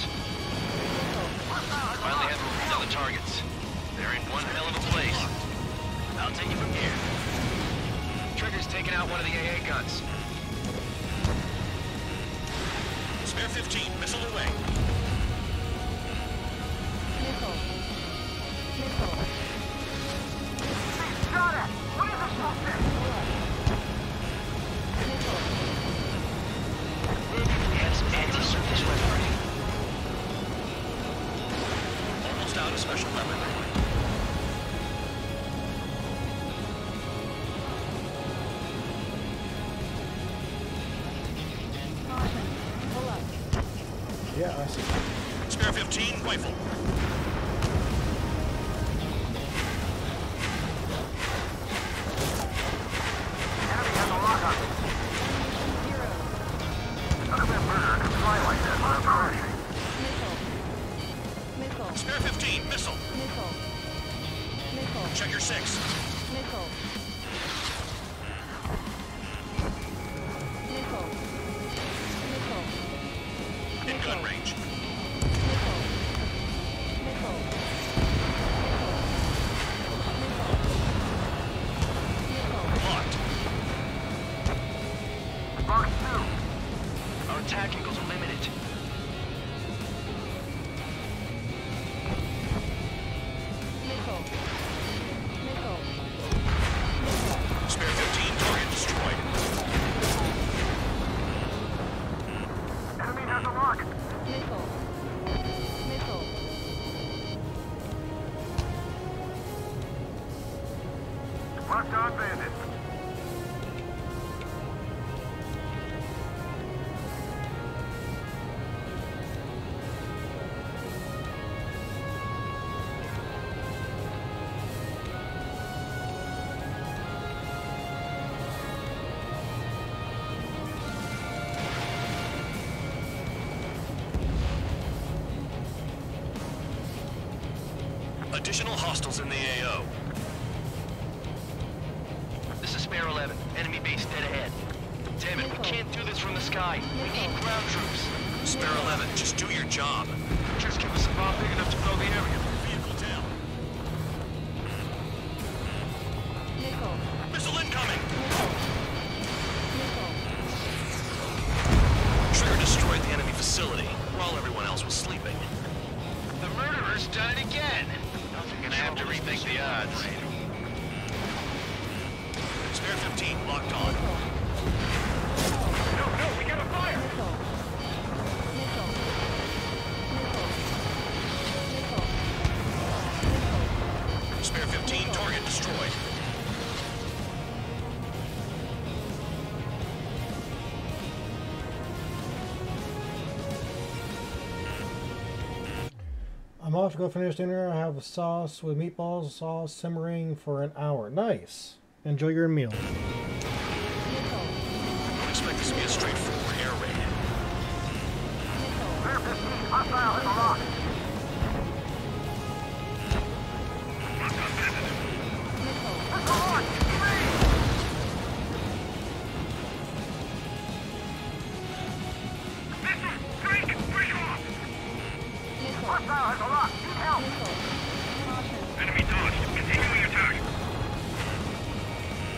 Speaker 4: Finally have moved on the targets. They're in one hell of a place. I'll take it from here. Trigger's taking out one of the AA guns.
Speaker 5: Spare 15, missile away.
Speaker 8: Shot at! What is this bullshit?
Speaker 4: Yes, anti-surface weaponry.
Speaker 5: Almost out of special weaponry.
Speaker 1: Yeah, I see.
Speaker 5: Spare 15, rifle.
Speaker 8: Enemy has a lock on me. None of them murder can fly like that without crashing.
Speaker 6: Missile.
Speaker 5: Spare 15, missile.
Speaker 6: Missile. Missile.
Speaker 5: Check your 6.
Speaker 6: Missile. Missile. Missile.
Speaker 5: In gun range. Locked.
Speaker 8: Box 2.
Speaker 4: Our attack angles are limited.
Speaker 6: Missile. Missile.
Speaker 5: Spare 15, target destroyed.
Speaker 8: Enemy has a lock.
Speaker 6: Missile. Missile.
Speaker 8: Locked on bandit.
Speaker 5: Additional hostiles in the AO.
Speaker 4: This is Spare 11. Enemy base dead ahead. Damn it, we can't do this from the sky. We need ground troops.
Speaker 5: Spare 11, just do your job.
Speaker 4: Just give us a bomb big enough to blow the area.
Speaker 5: Vehicle down.
Speaker 6: Missile.
Speaker 5: Missile incoming.
Speaker 6: Missile.
Speaker 5: Trigger destroyed the enemy facility while everyone else was sleeping.
Speaker 4: The murderer's done it again. Gonna have to rethink the odds.
Speaker 5: Spare 15 locked on.
Speaker 8: No, we got a fire!
Speaker 6: Missile. Missile. Missile. Missile.
Speaker 5: Spare 15 target destroyed.
Speaker 1: I'm off to go finish dinner. I have a sauce with meatballs, sauce simmering for an hour. Nice. Enjoy your meal.
Speaker 5: Don't expect this to be a straightforward air raid.
Speaker 8: Spare 15. Hostile has a lock. That's a lock! Missile! Drink! Break off! Hostile has a lock. Need help! Enemy dodged. Continuing attack.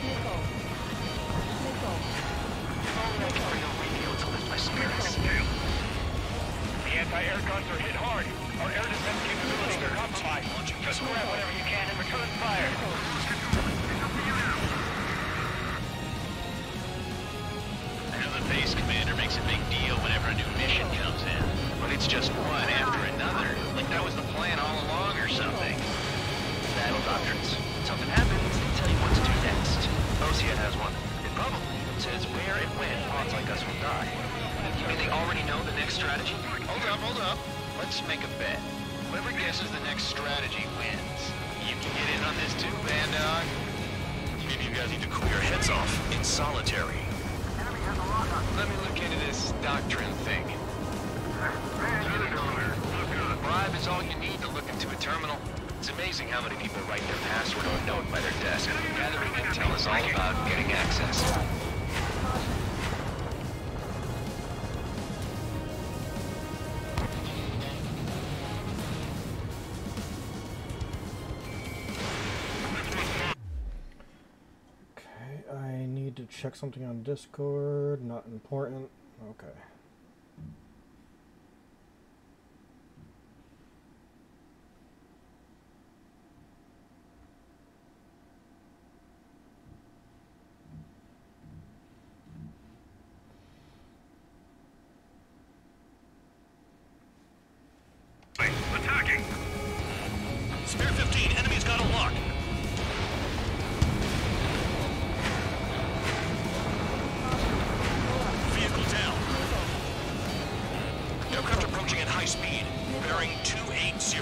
Speaker 6: Missile. Missile.
Speaker 8: The anti-air guns are hit hard. Our air defense capabilities are compromised. Just grab whatever you can and return fire.
Speaker 4: I know the base commander makes a big deal whenever a new mission comes in. But it's just one after another. Like that was the plan all along or something. Battle doctrines. Something happens, they tell you what to do next. Osea has one. It probably even says where and when pawns like us will die. You mean they already know the next strategy? Hold up. Let's make a bet. Whoever guesses the next strategy wins. You can get in on this too, Bandog.
Speaker 5: Maybe you guys need to cool your heads off in solitary.
Speaker 4: Let me look into this doctrine thing. Bribe is all you need to look into a terminal. It's amazing how many people write their password or note by their desk. Gathering intel is all about getting access.
Speaker 1: Okay, I need to check something on Discord. Not important. Okay.
Speaker 13: Attacking!
Speaker 5: Spare 15, enemy's got a lock. Vehicle down. Aircraft approaching at high speed. Bearing 280.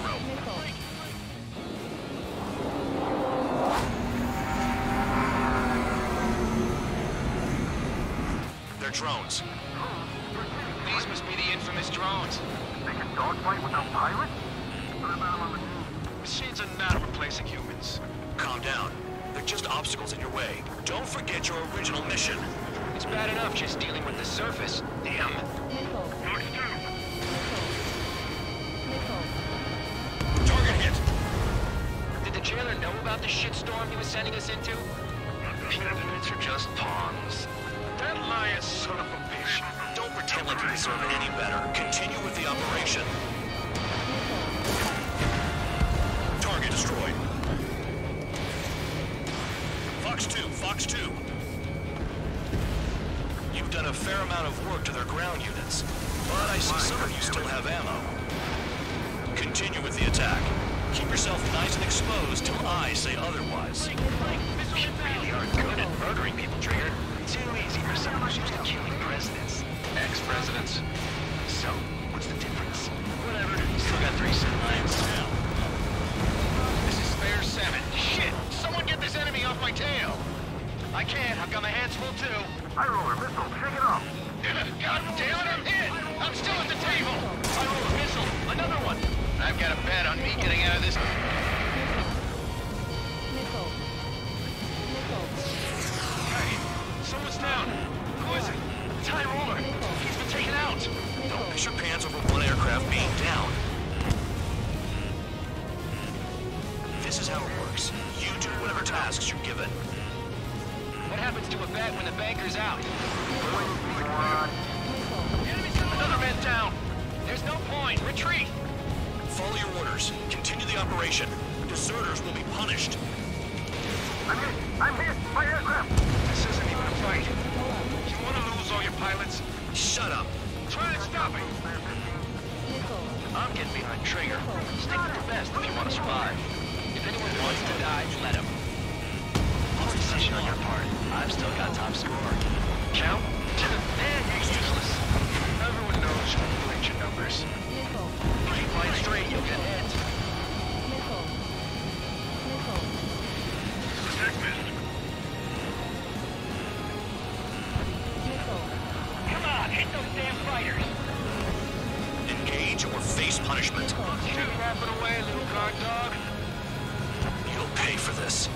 Speaker 5: They're drones.
Speaker 4: These must be the infamous drones.
Speaker 8: They can dogfight without pilots? What about them on the news?
Speaker 5: Machines are not replacing humans. Calm down. They're just obstacles in your way. Don't forget your original mission.
Speaker 4: It's bad enough just dealing with the surface. Damn.
Speaker 5: Target hit.
Speaker 4: Did the jailer know about the shitstorm he was sending us into?
Speaker 5: Evidence are just pawns. That liar son of a bitch. Don't pretend like you deserve any better. Continue with the operation. Target destroyed. Fox 2. You've done a fair amount of work to their ground units, but I see some of you still have ammo. Continue with the attack. Keep yourself nice and exposed till I say otherwise.
Speaker 4: You really aren't good at murdering people, Trigger. Too easy for someone who's used to killing presidents. Ex-presidents. So, what's the difference? Whatever. Still got 3 set lines. This is Spare 7. Shit! Someone get this enemy off my tail! I can't. I've got my hands full too.
Speaker 8: High roller missile, shake it off.
Speaker 4: God damn it, I'm hit! I'm still at the table! I roll a missile. Another one. I've got a bet on me getting out of this. Hey, someone's down. Who is it? It's High Roller. He's been taken out.
Speaker 5: Don't piss your pants over one aircraft being down. This is how it works. You do whatever tasks you're given.
Speaker 4: What happens to a bet when the banker's out? Another man down. There's no point. Retreat.
Speaker 5: Follow your orders. Continue the operation. Deserters will be punished.
Speaker 8: I'm hit! My aircraft!
Speaker 13: This isn't even a fight. You want to lose all your pilots?
Speaker 5: Shut up.
Speaker 13: Try and stop it!
Speaker 4: I'm getting behind Trigger. Stick with the best if you want to survive. If anyone wants to die, let him. What's the decision on your part? I've still got top score. Count? Man, you're useless. Everyone knows you manipulate your numbers. Keep flying straight, you'll get hit.
Speaker 9: Come on, hit those damn fighters!
Speaker 5: Engage or face punishment.
Speaker 13: Keep rapping away, little guard dog.
Speaker 5: You'll pay for this.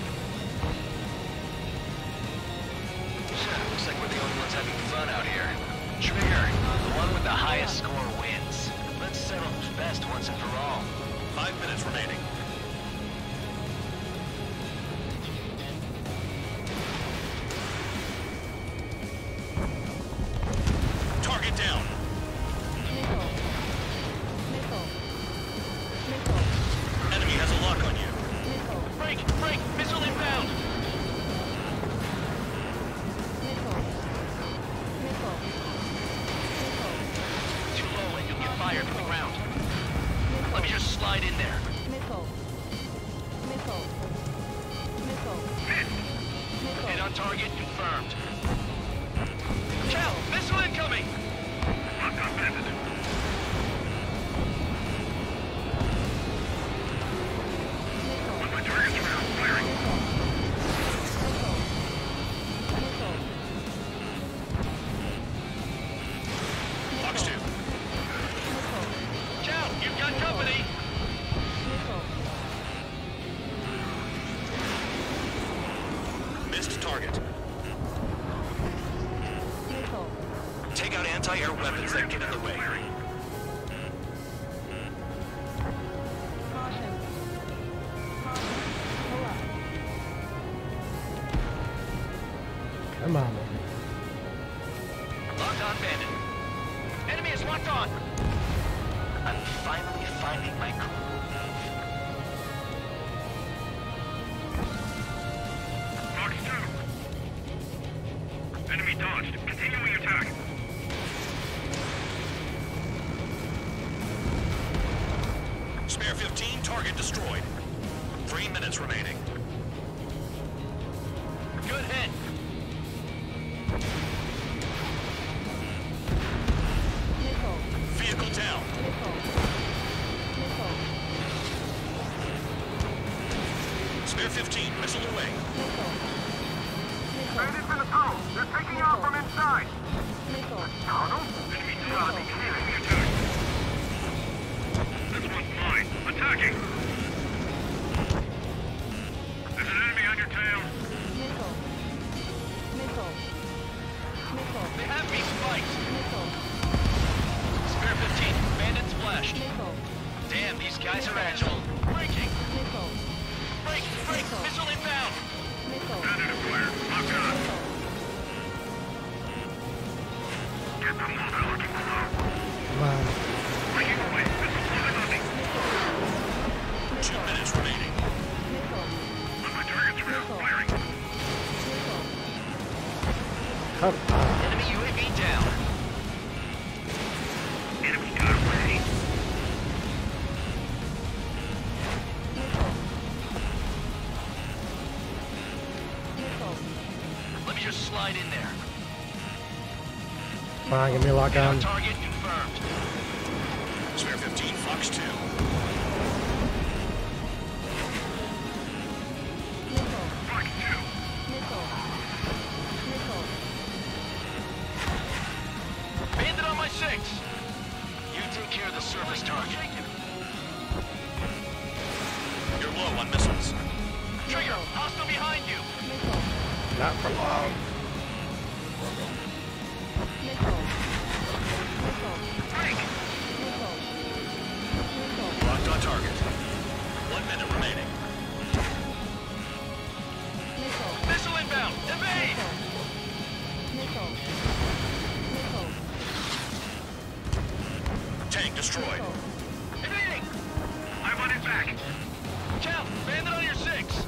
Speaker 4: Looks like we're the only ones having fun out here. Trigger, the one with the highest score wins. Let's settle who's best once and for all.
Speaker 5: 5 minutes remaining. Target down. Enemy has a lock on you.
Speaker 4: Break! Missile inbound! Too low and you'll get fired from the ground. Let me just slide in there. Hit on target.
Speaker 5: confirmed. Cal, missile incoming!
Speaker 8: Locked on bandit. On my target trail, firing.
Speaker 5: Fox 2. Cal, you've got company! Missed target. Take out anti-air weapons that get in the way.
Speaker 1: Come on.
Speaker 5: Locked on bandit. Enemy is locked on.
Speaker 9: I'm finally finding my groove.
Speaker 8: Fox 2. Enemy dodged. Continuing attack.
Speaker 5: Spare 15, target destroyed. 3 minutes remaining. Good hit. Vehicle down. Spare 15, missile away.
Speaker 8: Bandits in the tunnel. They're taking out from inside. Tunnel? Enemy gotta be kidding me. Attack. This one's mine. Attacking. There's an enemy on your tail.
Speaker 5: They have me spiked. Spare 15, bandits flashed. Damn, these guys are agile. Breaking. Break, missile inbound.
Speaker 8: Bandit acquired. Locked on. Get them while they're looking below.
Speaker 1: Come on.
Speaker 8: Breaking away. Missile loaded on me.
Speaker 5: 2 minutes remaining.
Speaker 8: On my target trail, firing.
Speaker 1: Come on.
Speaker 5: Enemy UAV down.
Speaker 8: Enemy got away.
Speaker 5: Let me just slide in there.
Speaker 1: Come on, give me a lockdown.
Speaker 5: Target confirmed. Spare 15, Fox 2.
Speaker 8: Fox 2.
Speaker 5: Bandit on my 6. You take care of the surface target. You're low on missiles. Trigger, hostile behind you.
Speaker 1: Not for long.
Speaker 5: Locked on target. 1 minute remaining. Missile inbound. Evade. Tank destroyed. Evading.
Speaker 8: I want it back.
Speaker 5: Cal, bandit on your 6.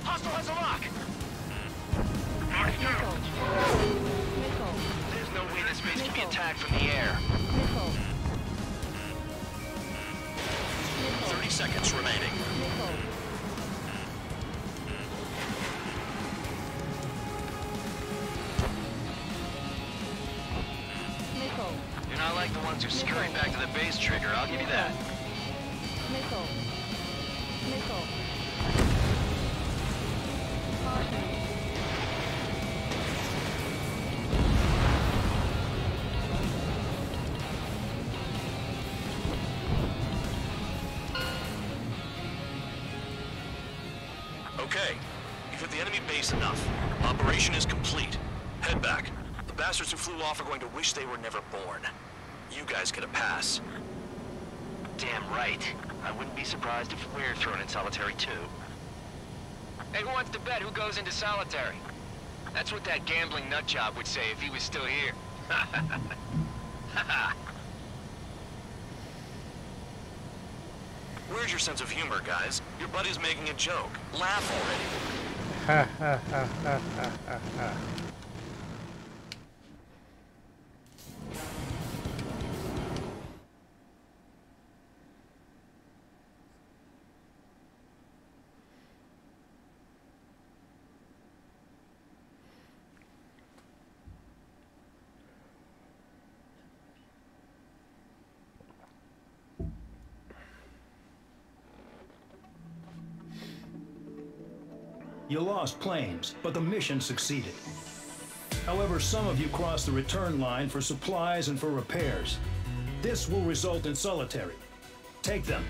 Speaker 5: Hostile has a lock.
Speaker 8: Fox 2.
Speaker 5: There's no way this base can be attacked from the air. 30 seconds remaining. You're not like the ones who scurry back to the base, Trigger. I'll give you that. Okay, you've hit the enemy base enough. Operation is complete. Head back. The bastards who flew off are going to wish they were never born. You guys get a pass.
Speaker 9: Damn right. I wouldn't be surprised if we're thrown in solitary too.
Speaker 5: Hey, who wants to bet who goes into solitary? That's what that gambling nutjob would say if he was still here. Where's your sense of humor, guys? Your buddy's making a joke. Laugh already.
Speaker 1: Ha ha ha ha ha ha ha.
Speaker 11: You lost planes, but the mission succeeded. However, some of you crossed the return line for supplies and for repairs. This will result in solitary. Take them.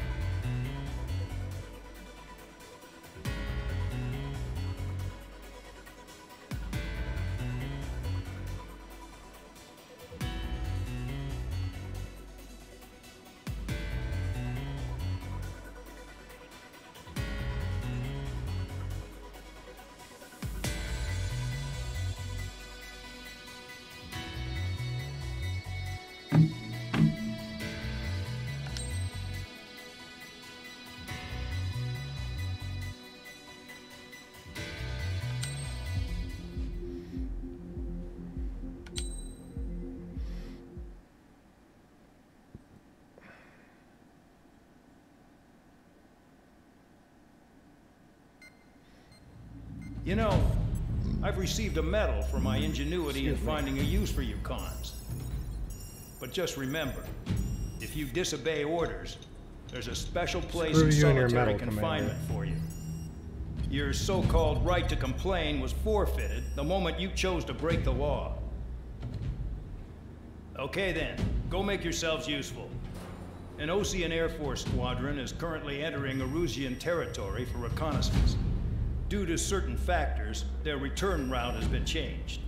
Speaker 11: You know, I've received a medal for my ingenuity in finding a use for you cons. But just remember, if you disobey orders, there's a special place in solitary confinement for you. Your so-called right to complain was forfeited the moment you chose to break the law. Okay then, go make yourselves useful. An Osean Air Force squadron is currently entering Erusian territory for reconnaissance. Due to certain factors, their return route has been changed.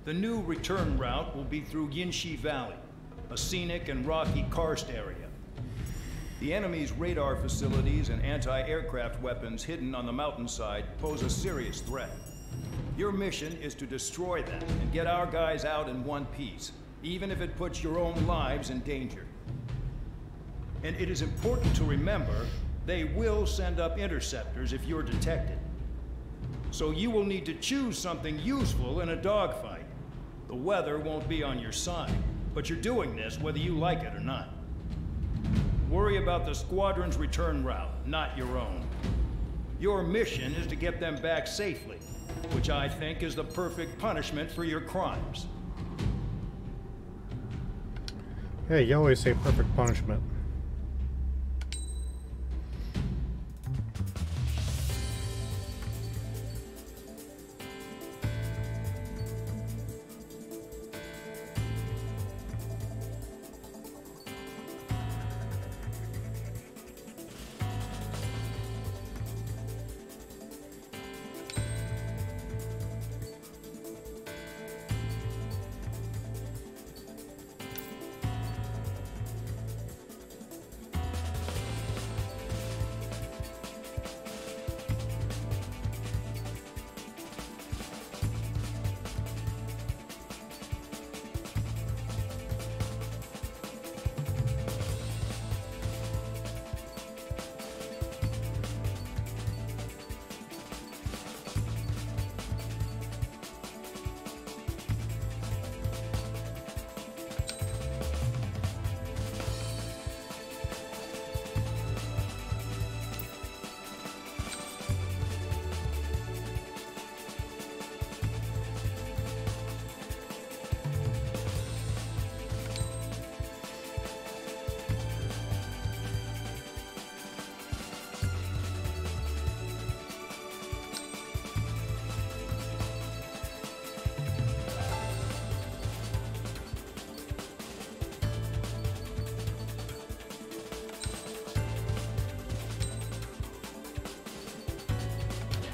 Speaker 11: The new return route will be through Yinshi Valley, a scenic and rocky karst area. The enemy's radar facilities and anti-aircraft weapons hidden on the mountainside pose a serious threat. Your mission is to destroy them and get our guys out in one piece, even if it puts your own lives in danger. And it is important to remember, they will send up interceptors if you're detected. So you will need to choose something useful in a dogfight. The weather won't be on your side, but you're doing this whether you like it or not. Worry about the squadron's return route, not your own. Your mission is to get them back safely, which I think is the perfect punishment for your crimes.
Speaker 1: Hey, you always say perfect punishment.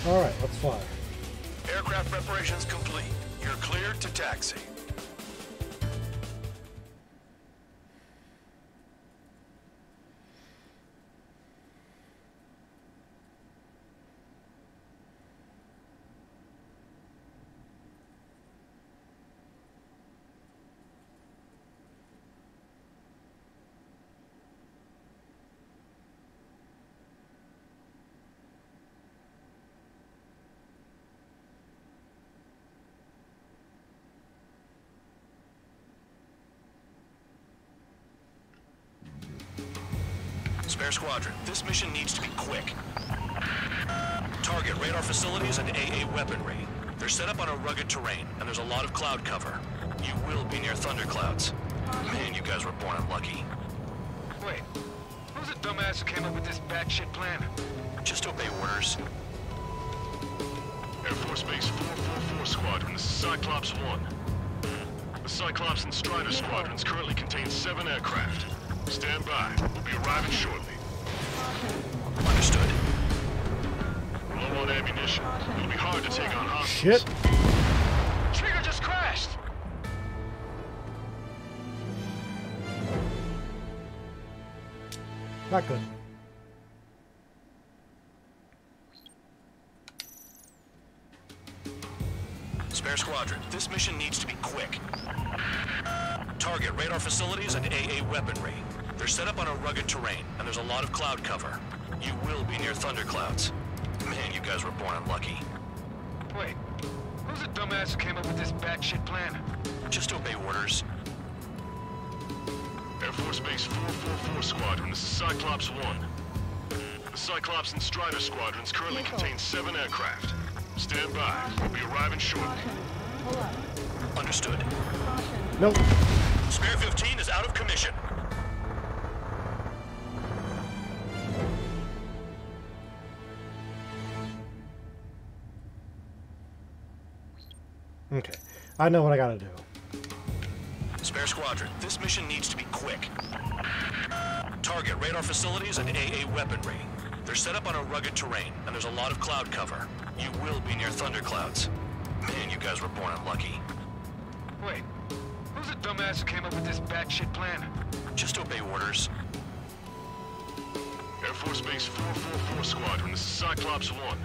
Speaker 1: Alright, let's fly.
Speaker 5: Aircraft preparations complete. You're cleared to taxi. Spare Squadron, this mission needs to be quick. Target radar facilities and AA weaponry. They're set up on a rugged terrain, and there's a lot of cloud cover. You will be near thunderclouds. Man, you guys were born unlucky.
Speaker 8: Wait, who's the dumbass who came up with this batshit plan?
Speaker 5: Just obey orders.
Speaker 13: Air Force Base 444 Squadron, this is Cyclops 1. The Cyclops and Strider squadrons currently contain 7 aircraft. Stand by. We'll be arriving shortly.
Speaker 5: Understood.
Speaker 13: Low on ammunition. It'll be hard to take on hostiles.
Speaker 1: Shit.
Speaker 13: Trigger just crashed!
Speaker 1: Not good.
Speaker 5: Spare Squadron, this mission needs to be quick. Target radar facilities and AA weaponry. They're set up on a rugged terrain, and there's a lot of cloud cover. You will be near thunderclouds. Man, you guys were born unlucky.
Speaker 8: Wait, who's the dumbass who came up with this batshit plan?
Speaker 5: Just obey orders.
Speaker 13: Air Force Base 444 Squadron, this is Cyclops 1. The Cyclops and Strider squadrons currently contain 7 aircraft. Stand by. We'll be arriving shortly.
Speaker 5: Understood.
Speaker 1: Nope.
Speaker 5: Spare 15 is out of commission.
Speaker 1: Okay. I know what I gotta do.
Speaker 5: Spare Squadron, this mission needs to be quick. Target radar facilities and AA weaponry. They're set up on a rugged terrain, and there's a lot of cloud cover. You will be near thunderclouds. Man, you guys were born unlucky.
Speaker 8: Wait, who's the dumbass who came up with this batshit plan?
Speaker 5: Just obey orders.
Speaker 13: Air Force Base 444 Squadron, this is Cyclops 1.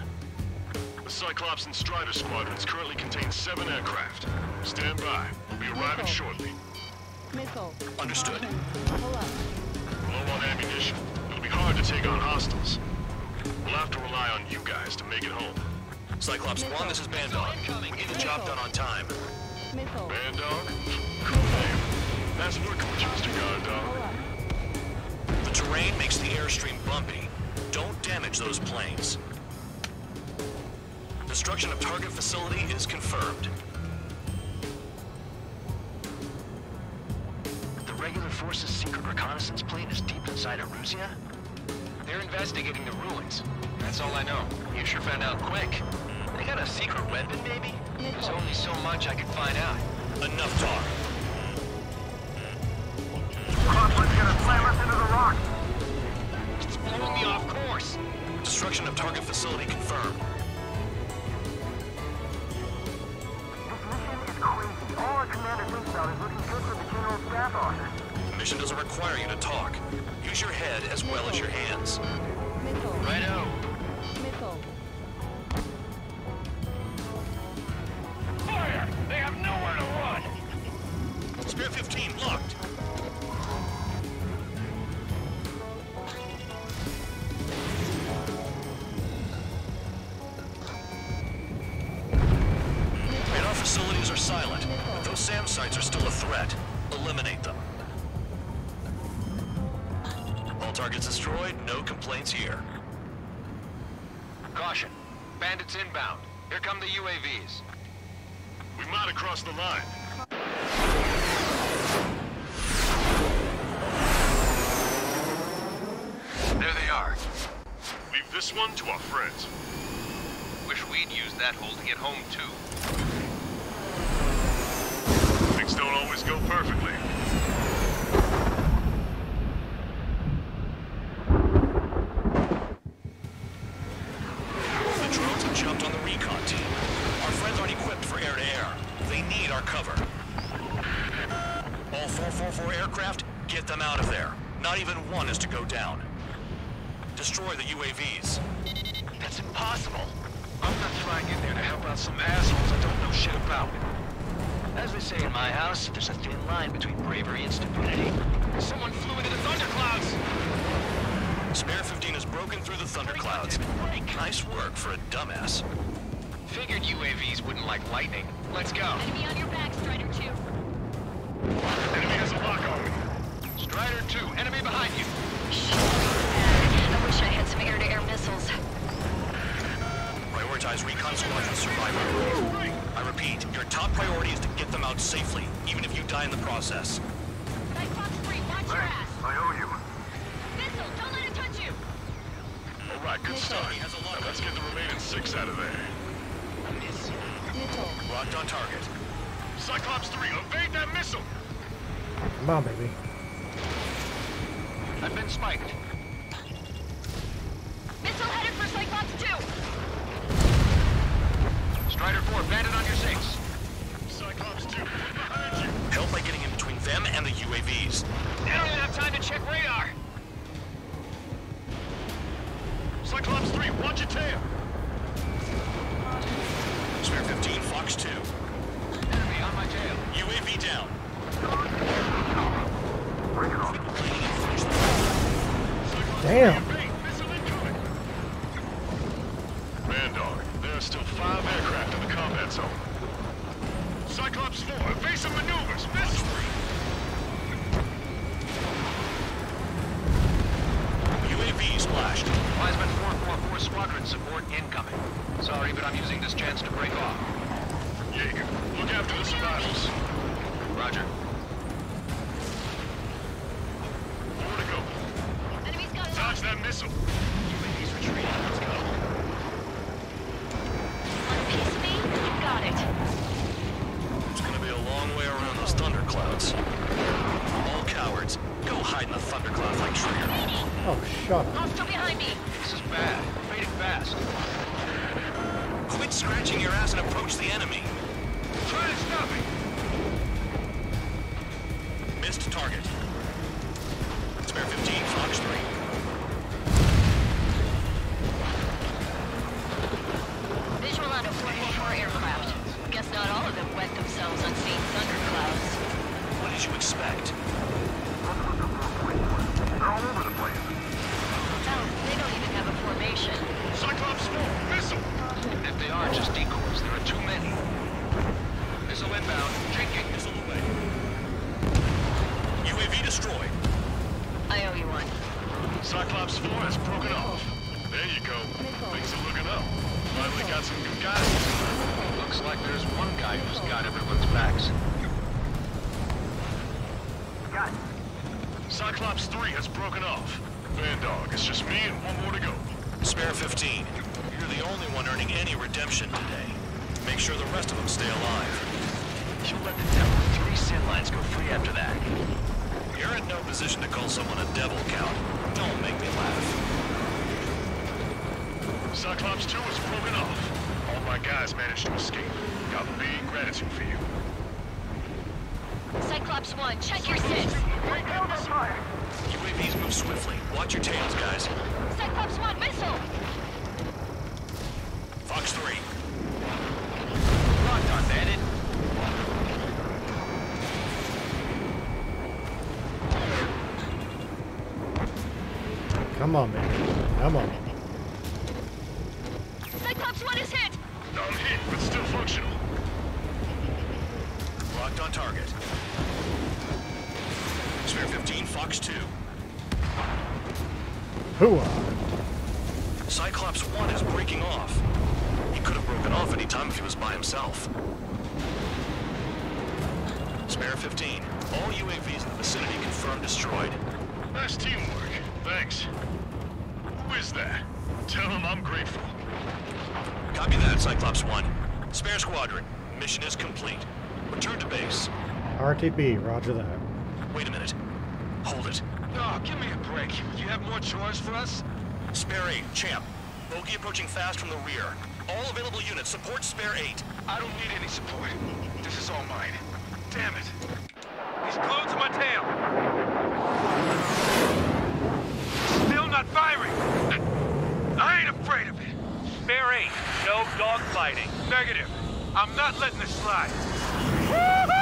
Speaker 13: The Cyclops and Strider squadrons currently contain 7 aircraft. Stand by. We'll be arriving shortly.
Speaker 6: Missile.
Speaker 5: Understood.
Speaker 13: Low on ammunition. It'll be hard to take on hostiles. We'll have to rely on you guys to make it home.
Speaker 5: Cyclops 1, this is Bandog. Get the job done on time.
Speaker 6: Missile.
Speaker 13: Bandog? Cool name. Nice working with you, Mr. Guard Dog.
Speaker 5: The terrain makes the airstream bumpy. Don't damage those planes. Destruction of target facility is confirmed.
Speaker 9: The regular force's secret reconnaissance plane is deep inside Erusea?
Speaker 7: They're investigating the ruins. That's all I know. You sure found out quick. They got a secret weapon, maybe? There's only so much I could find out.
Speaker 5: Enough talk.
Speaker 8: Crossland's gonna slam us into the rock.
Speaker 7: It's blowing me off course.
Speaker 5: Destruction of target facility confirmed.
Speaker 8: This mission is crazy. All our commander thinks about is looking good for the general staff office.
Speaker 5: The mission doesn't require you to talk. Use your head as well as your hands.
Speaker 6: Missile.
Speaker 7: Righto.
Speaker 6: Missile.
Speaker 7: Fire! They have nowhere to run!
Speaker 5: Spare 15 locked. Radar facilities are silent, but those SAM sites are still a threat. Eliminate them. All targets destroyed, no complaints here.
Speaker 7: Caution. Bandits inbound. Here come the UAVs.
Speaker 13: We might have crossed the line.
Speaker 7: There they are.
Speaker 13: Leave this one to our friends.
Speaker 7: Wish we'd used that hole to get home, too.
Speaker 13: Things don't always go perfectly.
Speaker 5: The drones have jumped on the recon team. Our friends aren't equipped for air-to-air. They need our cover. All 444 aircraft, get them out of there. Not even one is to go down. Destroy the UAVs.
Speaker 7: That's impossible.
Speaker 8: I'm not trying in there to help out some assholes I don't know shit about.
Speaker 9: As they say in my house, there's a thin line between bravery and stupidity.
Speaker 7: Someone flew into the thunderclouds!
Speaker 5: Spare 15 has broken through the thunderclouds. Nice work for a dumbass.
Speaker 7: Figured UAVs wouldn't like lightning. Let's go.
Speaker 6: Enemy on your back, Strider 2.
Speaker 13: Enemy has a lock on me.
Speaker 7: Strider 2, enemy behind you.
Speaker 6: I wish I had some air-to-air missiles.
Speaker 5: Prioritize recon squadron survival. I repeat, your top priority is to get them out safely, even if you die in the process.
Speaker 6: Cyclops 3, watch your ass.
Speaker 8: I owe you.
Speaker 6: Missile, don't let it touch you.
Speaker 13: All right, good start. Now let's get the remaining 6 out of there.
Speaker 5: Locked on target.
Speaker 13: Cyclops 3, evade that missile!
Speaker 1: Come on, baby.
Speaker 7: I've been spiked.
Speaker 6: Missile headed for Cyclops 2!
Speaker 7: Strider 4, bandit on your 6.
Speaker 13: Cyclops 2, behind you!
Speaker 5: Help by getting in between them and the UAVs.
Speaker 7: They don't even have time to check radar.
Speaker 13: Cyclops 3, watch your tail!
Speaker 5: Spare 15, Fox 2.
Speaker 7: Enemy on my tail.
Speaker 5: UAV down.
Speaker 1: Damn.
Speaker 13: Bandog, there are still 5 aircraft in the combat zone. Cyclops 4, evasive maneuvers, miss!
Speaker 5: UAV splashed.
Speaker 7: Wiseman 444 squadron support incoming. Sorry, but I'm using this chance to break off.
Speaker 13: Jaeger, look after the survivors.
Speaker 7: Roger.
Speaker 13: More to go.
Speaker 6: Enemy's got it.
Speaker 13: Dodge that missile.
Speaker 7: UAV's retreating. Let's go.
Speaker 6: Unpiece me? You got it.
Speaker 5: It's gonna be a long way around those thunderclouds. All cowards, go hide in the thundercloud like Trigger.
Speaker 1: Oh, shut up.
Speaker 6: Hostile behind me.
Speaker 7: This is bad. Fading fast.
Speaker 5: Quit scratching your ass and approach the enemy.
Speaker 7: Try to stop me.
Speaker 5: Missed target. Spare 15, Fox 3.
Speaker 6: Visual on a 444 aircraft. Guess not all of them wet themselves on seeing thunderclouds.
Speaker 5: What did you expect?
Speaker 8: They're all over the place.
Speaker 6: Oh, they don't even have a formation.
Speaker 13: Cyclops 4, missile!
Speaker 7: If they are just decoys, there are too many. Missile inbound. Drinking.
Speaker 5: Missile away. UAV destroyed.
Speaker 6: I owe you one.
Speaker 13: Cyclops 4 has broken off. There you go. Things are looking up. Finally got some good guys.
Speaker 7: Looks like there's one guy who's got everyone's backs.
Speaker 8: Got it.
Speaker 13: Cyclops 3 has broken off. Bandog, it's just me and one more to go.
Speaker 5: Spare 15. You're the only one earning any redemption today. Make sure the rest of them stay alive.
Speaker 7: You'll let the devil 3 sin lines go free after that.
Speaker 5: You're in no position to call someone a devil, Count. Don't make me laugh.
Speaker 13: Cyclops 2 has broken off. All my guys managed to escape. Got big gratitude for you.
Speaker 6: Cyclops 1, check your 6.
Speaker 5: UAVs move swiftly. Watch your tails, guys.
Speaker 6: Cyclops 1, missile!
Speaker 5: Fox 3.
Speaker 7: Locked on, bandit.
Speaker 1: Come on, baby. Come on.
Speaker 6: Cyclops 1 is hit!
Speaker 13: I'm hit, but still functional.
Speaker 5: Locked on target. Spare 15, Fox 2.
Speaker 1: Hooah!
Speaker 5: Cyclops 1 is breaking off. He could have broken off any time if he was by himself. Spare 15. All UAVs in the vicinity confirmed destroyed.
Speaker 13: Nice teamwork. Thanks. Who is that? Tell him I'm grateful.
Speaker 5: Copy that, Cyclops 1. Spare squadron. Mission is complete. Return to base.
Speaker 1: RTB, roger that.
Speaker 5: Wait a minute. Hold it.
Speaker 7: Oh, give me a break. You have more chores for us?
Speaker 5: Spare 8, Champ. Bogey approaching fast from the rear. All available units support Spare 8.
Speaker 7: I don't need any support. This is all mine. Damn it. He's glued to my tail. Still not firing. I ain't afraid of it. Spare 8, no dogfighting. Negative. I'm not letting this slide. Woohoo!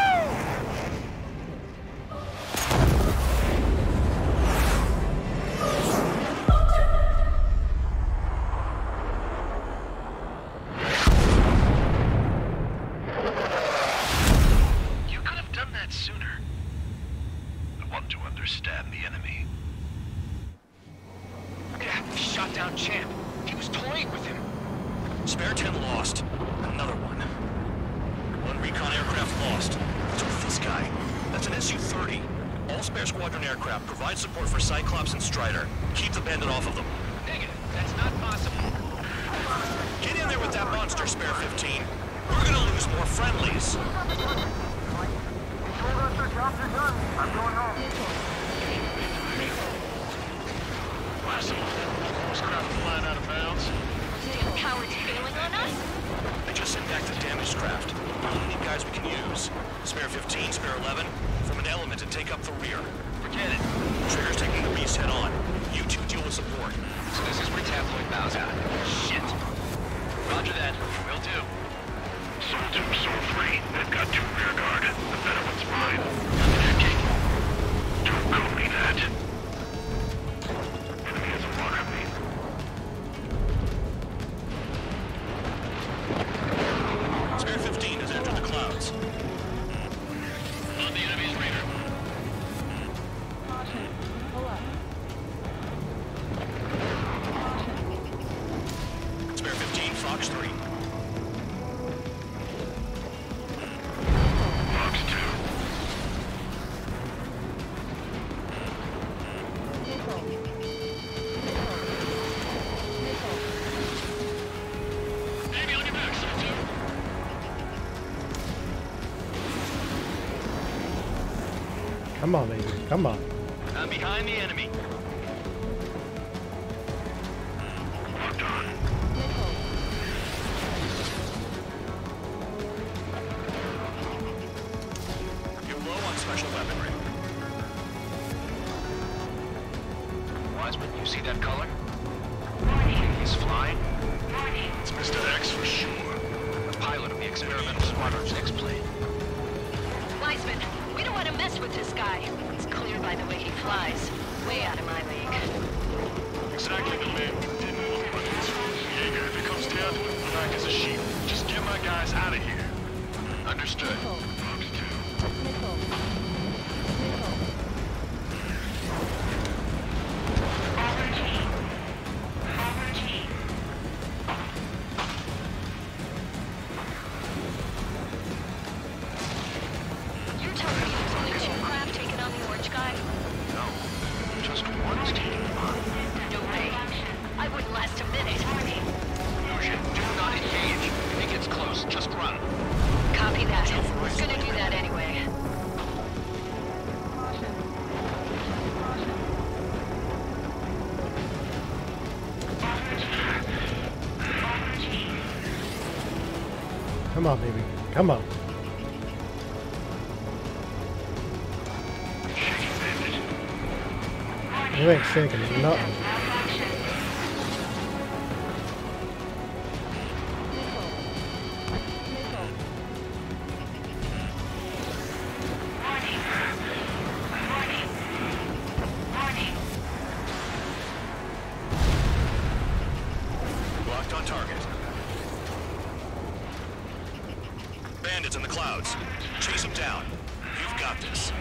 Speaker 5: You could have done that sooner. I want to understand the enemy.
Speaker 7: Yeah, shot down Champ. He was toying with him.
Speaker 5: Spare 10 lost. Another one. One recon aircraft lost. What's with this guy? That's an Su-30. All Spare Squadron aircraft provide support for Cyclops and Strider. Keep the bandit off of them.
Speaker 7: Negative. That's not possible.
Speaker 5: Get in there with that monster, Spare 15. We're gonna lose more friendlies.
Speaker 8: You told us the jobs are done. I'm going home.
Speaker 13: Last of all, almost craft flying out of bounds.
Speaker 6: Damn cowards bailing on us?
Speaker 5: I just sent back the damaged craft. We only need guys we can use. Spare 15, spare 11, from an element and take up the rear. Forget it. Trigger's taking the beast head on. You two deal with support.
Speaker 4: So this is where Tabloid bows out. Shit. Roger that. Will do.
Speaker 13: Soul 2, Soul 3. They've got 2 rear guard. The better one's mine. Don't copy that. Enemy has a marker me.
Speaker 5: Spare 15 has entered the clouds.
Speaker 4: On the enemy's radar.
Speaker 10: Caution. Pull up.
Speaker 5: Spare 15, Fox 3.
Speaker 13: Fox 2.
Speaker 4: Baby, on your back, Soul 2.
Speaker 1: Come on, baby. Come on.
Speaker 4: I'm behind the enemy.
Speaker 13: Locked on.
Speaker 5: You're low on special weaponry.
Speaker 4: Wiseman, you see that color? He's flying.
Speaker 13: It's Mr. X for sure.
Speaker 4: The pilot of the experimental squadron's X-plane.
Speaker 6: Wiseman, we don't want to mess with this guy. It's clear by the way he flies. Way out of my league.
Speaker 13: Exactly the man we didn't look like this. Jaeger, if it comes down to it, black as a sheep. Just get my guys out of here.
Speaker 4: Understood.
Speaker 13: Fox 2.
Speaker 6: You're telling me there's only 2 craft taking on the orange guy?
Speaker 4: No, just one's taking them on.
Speaker 6: No way. I wouldn't last a minute.
Speaker 4: Fusion, do not engage. If he gets close, just run.
Speaker 6: Copy that. We're gonna do that anyway.
Speaker 1: Come on, baby. Come on. You ain't shaking nothing.
Speaker 5: Locked on target. Bandits in the clouds. Chase them down. You've got this.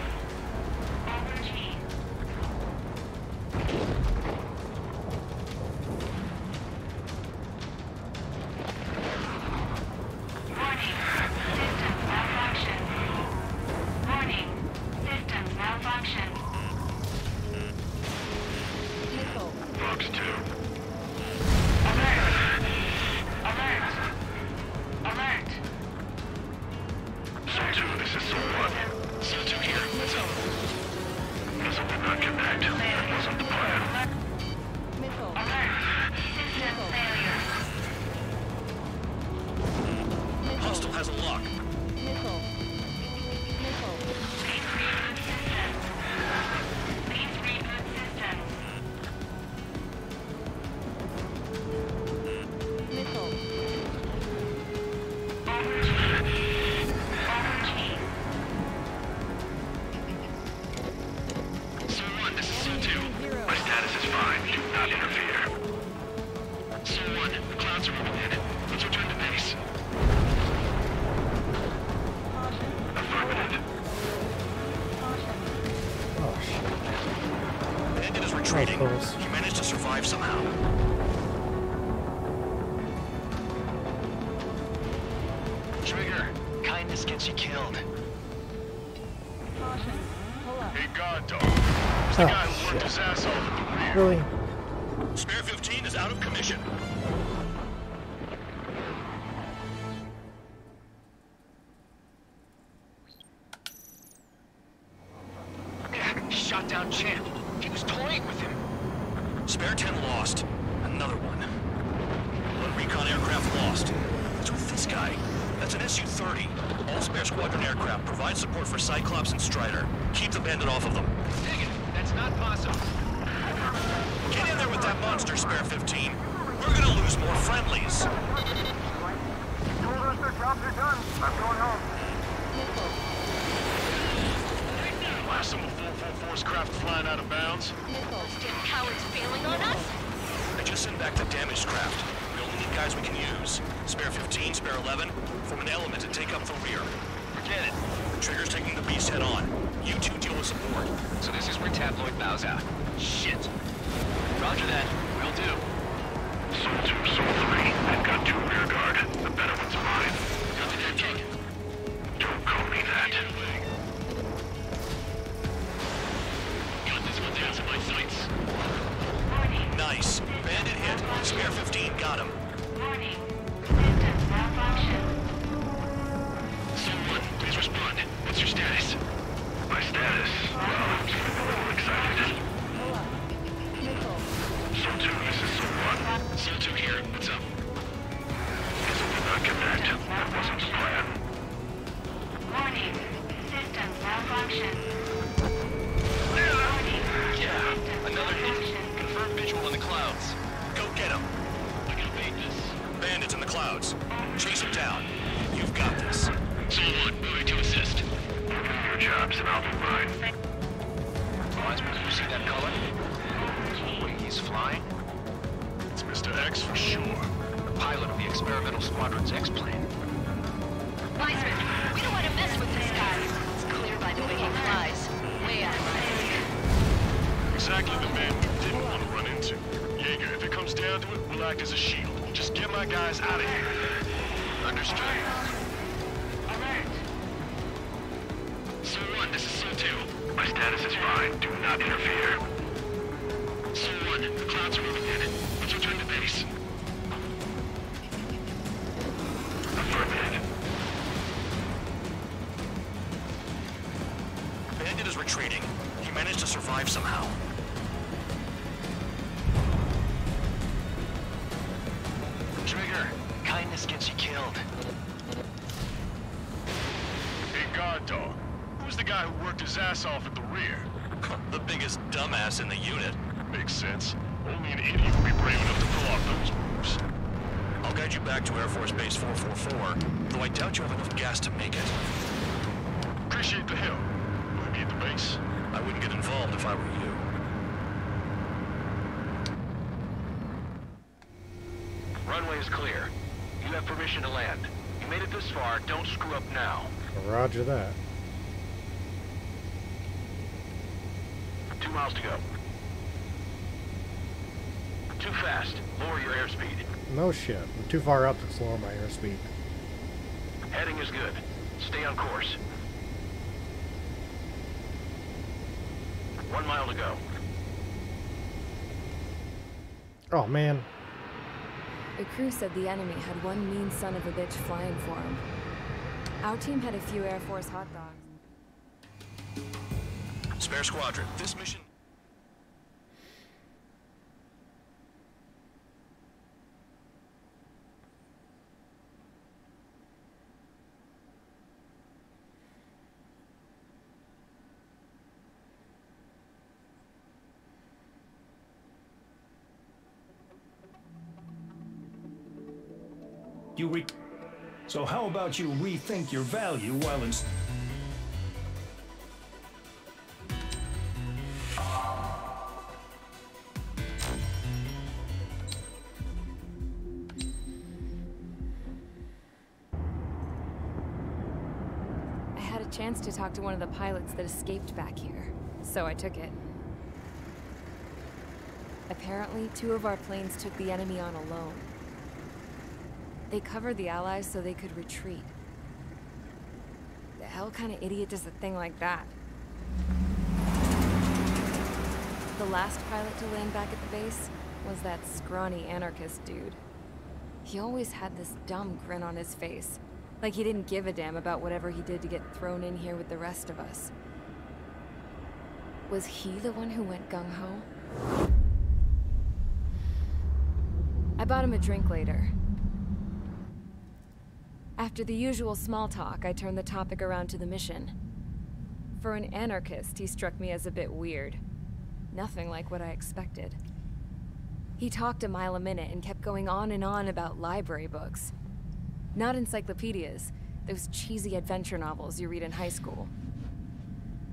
Speaker 13: Fox 2. Soul 2, this is Soul 1.
Speaker 4: Soul 2 here. What's up?
Speaker 13: Missile did not connect. That wasn't the plan.
Speaker 5: Hostile has a lock.
Speaker 13: Soul 1, this is Soul 2. My status is fine. Do not interfere. Soul 1, the clouds are overhead. Let's return to base. Affirmative.
Speaker 1: Oh, shit.
Speaker 5: Bandit is retreating.
Speaker 1: Of course.
Speaker 5: He managed to survive somehow.
Speaker 4: Trigger, kindness gets you killed.
Speaker 13: Hey, God, dog. Who's the
Speaker 1: Oh,
Speaker 13: guy who worked his ass off at the rear?
Speaker 1: Really?
Speaker 5: Spare 15 is out of commission.
Speaker 4: shot down Champ. He was toying with him. Spare 10 lost. Another one. One recon aircraft lost. What's with this guy? That's an Su-30. All spare squadron aircraft provide support for Cyclops and Strider. Keep the Bandit off of them.
Speaker 9: Dig it. That's not possible.
Speaker 4: Get in there with that monster, Spare 15. We're gonna lose more friendlies.
Speaker 8: Told us their jobs are done. I'm going home.
Speaker 13: Last of the 444's craft flying out of bounds.
Speaker 6: Damn cowards failing on us?
Speaker 4: I just sent back the damaged craft. We only need guys we can use. Spare 15, Spare 11, form an element to take up the rear. Forget it. Trigger's taking the beast head on. You two deal with support.
Speaker 9: So this is where Tabloid bows out. Shit. Roger that. Will do.
Speaker 13: Soul 2, Soul 3. I've got 2 rear guard. The better one's mine.
Speaker 9: Copy that, Jake.
Speaker 13: Don't call me that.
Speaker 9: Got this one down to my sights.
Speaker 4: Nice. Bandit hit. Spare 15 got him.
Speaker 16: Warning. System malfunction.
Speaker 13: Soul 1, please respond. What's your status? My status? Well, I'm feeling a little excited. Soul 2, this is Soul 1.
Speaker 9: Soul 2 here. What's up?
Speaker 13: Guess we did not connect. That wasn't the plan.
Speaker 16: Warning. System malfunction.
Speaker 4: Yeah, another hit. Confirm visual in the clouds. Go get him.
Speaker 9: I can evade this.
Speaker 4: Bandits in the clouds. Chase him down. You've got this.
Speaker 9: Soul 1, moving to assist.
Speaker 13: Your job's an alpha mine.
Speaker 4: Wiseman, you see that color? Wait, he's flying?
Speaker 13: It's Mr. X for sure.
Speaker 4: The pilot of the experimental squadron's X-plane.
Speaker 6: Weisman, we don't want to mess with this guy. It's clear by the way he flies. Way out of my league.
Speaker 13: Exactly the man we didn't want to run into. Jaeger, if it comes down to it, we'll act as a shield. Just get my guys out of here.
Speaker 4: Understood.
Speaker 16: Alert.
Speaker 13: Soul 1, this is Soul 2. My status is fine. Do not interfere. Soul 1, the clouds are moving in. Let's return to base. Affirmative.
Speaker 4: Bandit is retreating. He managed to survive somehow. Trigger, kindness gets you killed.
Speaker 13: Hey, guard dog. Who's the guy who worked his ass off at the rear?
Speaker 4: The biggest dumbass in the unit.
Speaker 13: Makes sense. Only an idiot would be brave enough to pull off those moves.
Speaker 4: I'll guide you back to Air Force Base 444, though I doubt you have enough gas to make it.
Speaker 13: Appreciate the help. Will I be at the base?
Speaker 4: I wouldn't get involved if I were you.
Speaker 7: Runway is clear. You have permission to land. You made it this far, don't screw up now.
Speaker 1: Roger that.
Speaker 7: 2 miles to go. Too fast. Lower your airspeed.
Speaker 1: No shit. I'm too far up to slow my airspeed.
Speaker 7: Heading is good. Stay on course. 1 mile to go.
Speaker 1: Oh, man.
Speaker 10: The crew said the enemy had one mean son of a bitch flying for him. Our team had a few Air Force hot dogs.
Speaker 4: Spare squadron, this mission...
Speaker 11: So how about you rethink your value while in...
Speaker 10: I had a chance to talk to one of the pilots that escaped back here, so I took it. Apparently, 2 of our planes took the enemy on alone. They covered the Allies so they could retreat. The hell kind of idiot does a thing like that? The last pilot to land back at the base was that scrawny anarchist dude. He always had this dumb grin on his face, like he didn't give a damn about whatever he did to get thrown in here with the rest of us. Was he the one who went gung-ho? I bought him a drink later. After the usual small talk, I turned the topic around to the mission. For an anarchist, he struck me as a bit weird. Nothing like what I expected. He talked a mile a minute and kept going on and on about library books. Not encyclopedias, those cheesy adventure novels you read in high school.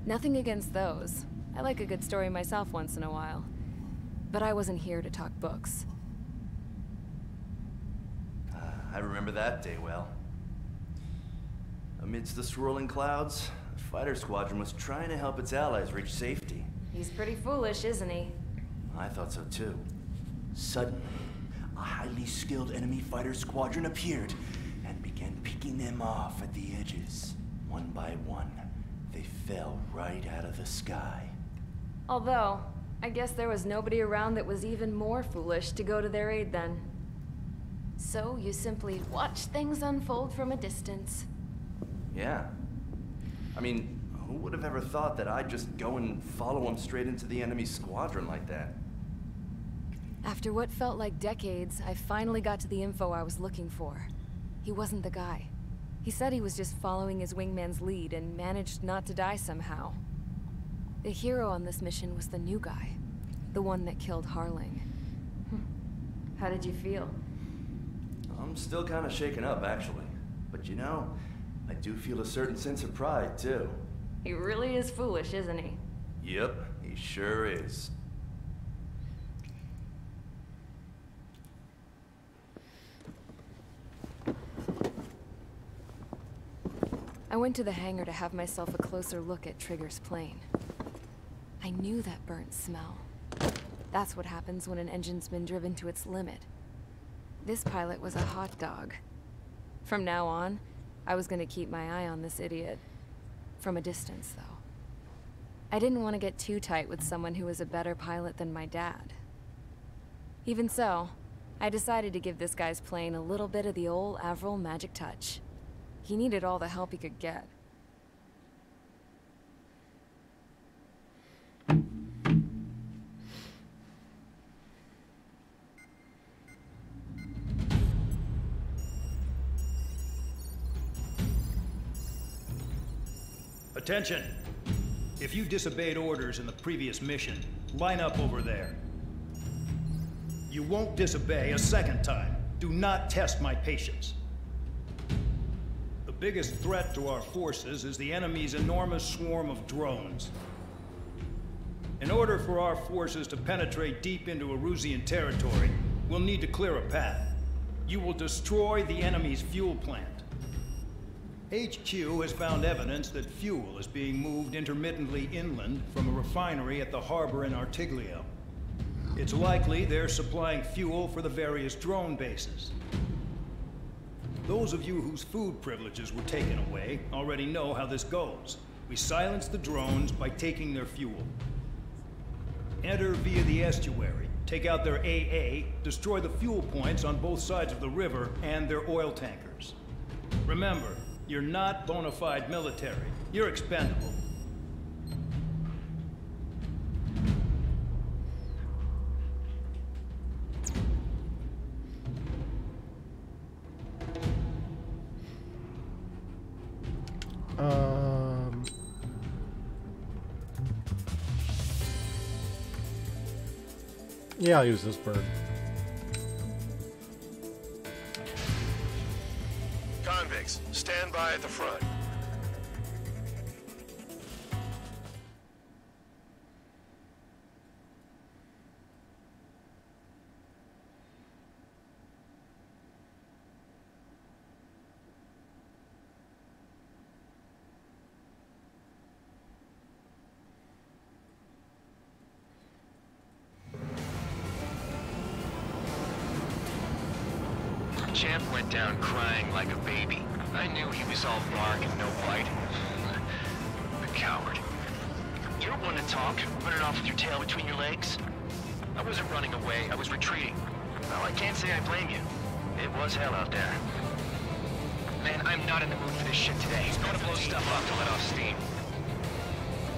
Speaker 10: Nothing against those. I like a good story myself once in a while. But I wasn't here to talk books.
Speaker 17: I remember that day well. Amidst the swirling clouds, the fighter squadron was trying to help its allies reach safety.
Speaker 10: He's pretty foolish, isn't he?
Speaker 17: I thought so too. Suddenly, a highly skilled enemy fighter squadron appeared and began picking them off at the edges. One by one, they fell right out of the sky.
Speaker 10: Although, I guess there was nobody around that was even more foolish to go to their aid then. So you simply watch things unfold from a distance.
Speaker 17: Yeah. I mean, who would have ever thought that I'd just go and follow him straight into the enemy squadron like that?
Speaker 10: After what felt like decades, I finally got to the info I was looking for. He wasn't the guy. He said he was just following his wingman's lead and managed not to die somehow. The hero on this mission was the new guy. The one that killed Harling. How did you feel?
Speaker 17: I'm still kind of shaken up, actually. But you know, I do feel a certain sense of pride, too.
Speaker 10: He really is foolish, isn't he?
Speaker 17: Yep, he sure is.
Speaker 10: I went to the hangar to have myself a closer look at Trigger's plane. I knew that burnt smell. That's what happens when an engine's been driven to its limit. This pilot was a hot dog. From now on, I was gonna keep my eye on this idiot. From a distance, though. I didn't want to get too tight with someone who was a better pilot than my dad. Even so, I decided to give this guy's plane a little bit of the old Avril magic touch. He needed all the help he could get.
Speaker 11: Attention! If you disobeyed orders in the previous mission, line up over there. You won't disobey a second time. Do not test my patience. The biggest threat to our forces is the enemy's enormous swarm of drones. In order for our forces to penetrate deep into Erusian territory, we'll need to clear a path. You will destroy the enemy's fuel plant. HQ has found evidence that fuel is being moved intermittently inland from a refinery at the harbor in Artiglio. It's likely they're supplying fuel for the various drone bases. Those of you whose food privileges were taken away already know how this goes. We silence the drones by taking their fuel. Enter via the estuary, take out their AA, destroy the fuel points on both sides of the river and their oil tankers. Remember, you're not bona fide military. You're expendable.
Speaker 1: Yeah, I'll use this bird.
Speaker 13: Convicts, stand by at the front.
Speaker 4: Champ went down crying like a baby. I knew he was all bark and no bite. The coward. You're one to talk, running off with your tail between your legs. I wasn't running away, I was retreating. Well, I can't say I blame you. It was hell out there. Man, I'm not in the mood for this shit today. He's gonna blow stuff up to let off steam.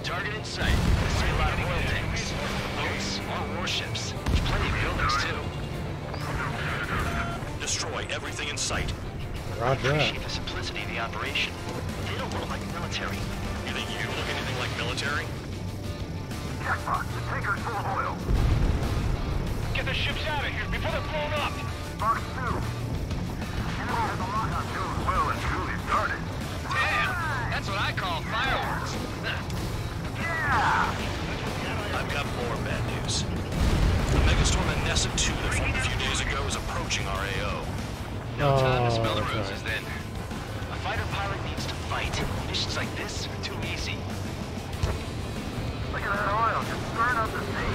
Speaker 4: Target in sight. I see a lot of oil tanks. Boats or warships. There's plenty of buildings, too.
Speaker 5: Destroy everything in sight.
Speaker 1: Roger that.
Speaker 4: Appreciate the simplicity of the operation. They don't look like military.
Speaker 5: You think you look anything like military?
Speaker 8: Jackpot, the tanker's full of oil.
Speaker 16: Get the ships out of here before they're blown up!
Speaker 8: Box 2. Enemy has a lock on 2 well and truly started.
Speaker 4: Damn! That's what I call fireworks.
Speaker 8: Yeah!
Speaker 5: I've got more bad news. The Megastorm Anessa 2 that formed a few days ago is approaching our AO.
Speaker 4: No time to smell the
Speaker 1: okay.
Speaker 4: roses, then. A fighter pilot needs to fight. Missions like this are too easy.
Speaker 8: Look at that oil, just burn up the sea.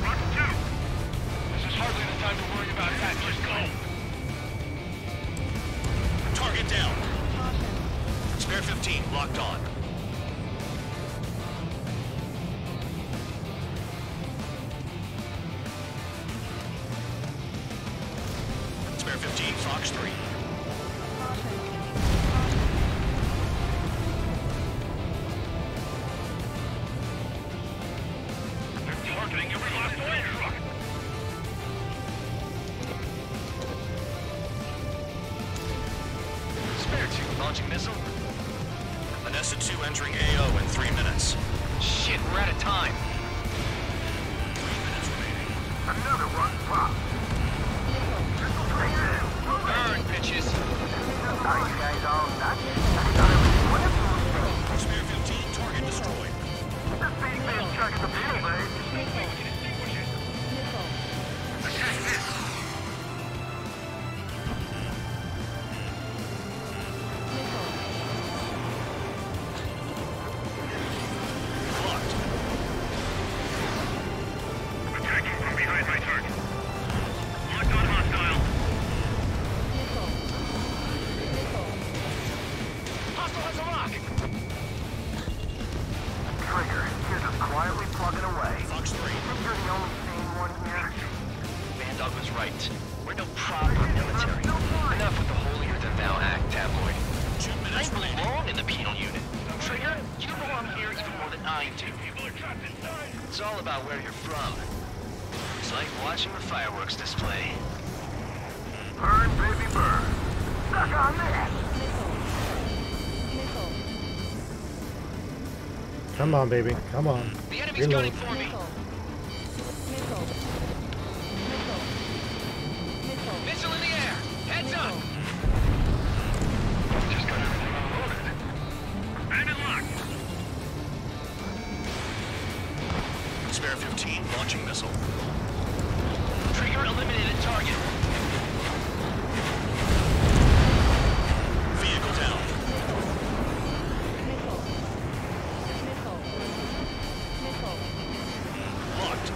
Speaker 16: Box 2! This is hardly the time to worry about that. Just go!
Speaker 5: Target down. Spare 15 locked on. Spare 15 Fox 3.
Speaker 16: They're targeting every last oil truck!
Speaker 4: Spare 2 launching missile.
Speaker 5: Anessa 2 entering AO in 3 minutes.
Speaker 4: Shit, we're out of time.
Speaker 5: 3 minutes remaining.
Speaker 8: Another one popped.
Speaker 4: Burn, bitches.
Speaker 8: Are you guys all nuts?
Speaker 5: Spare 15 target destroyed.
Speaker 8: This being man's tracking the field, eh? Attack this!
Speaker 5: Blocked.
Speaker 16: Attacking from behind my target. Locked on hostile. Hostile has a lock!
Speaker 8: Trigger, you're just quietly plugging away.
Speaker 5: Fox 3.
Speaker 8: You're the only sane one here.
Speaker 4: Vandog was right. We're no proper military. Enough with the holier-than-thou act, tabloid.
Speaker 5: 2
Speaker 4: I
Speaker 5: minutes remaining.
Speaker 4: belong in the penal unit. Trigger, you belong here even more than I do. It's all about where you're from. It's like watching the fireworks display.
Speaker 8: Burn, baby, burn. Suck on that!
Speaker 1: Come on, baby. Come on.
Speaker 4: The enemy's
Speaker 1: Reload.
Speaker 4: gunning for me. Missile in the air. Heads up. Just got everything unloaded.
Speaker 16: Bandit locked!
Speaker 5: Spare 15 launching missile.
Speaker 4: Trigger eliminated target.
Speaker 5: Vehicle down. Locked.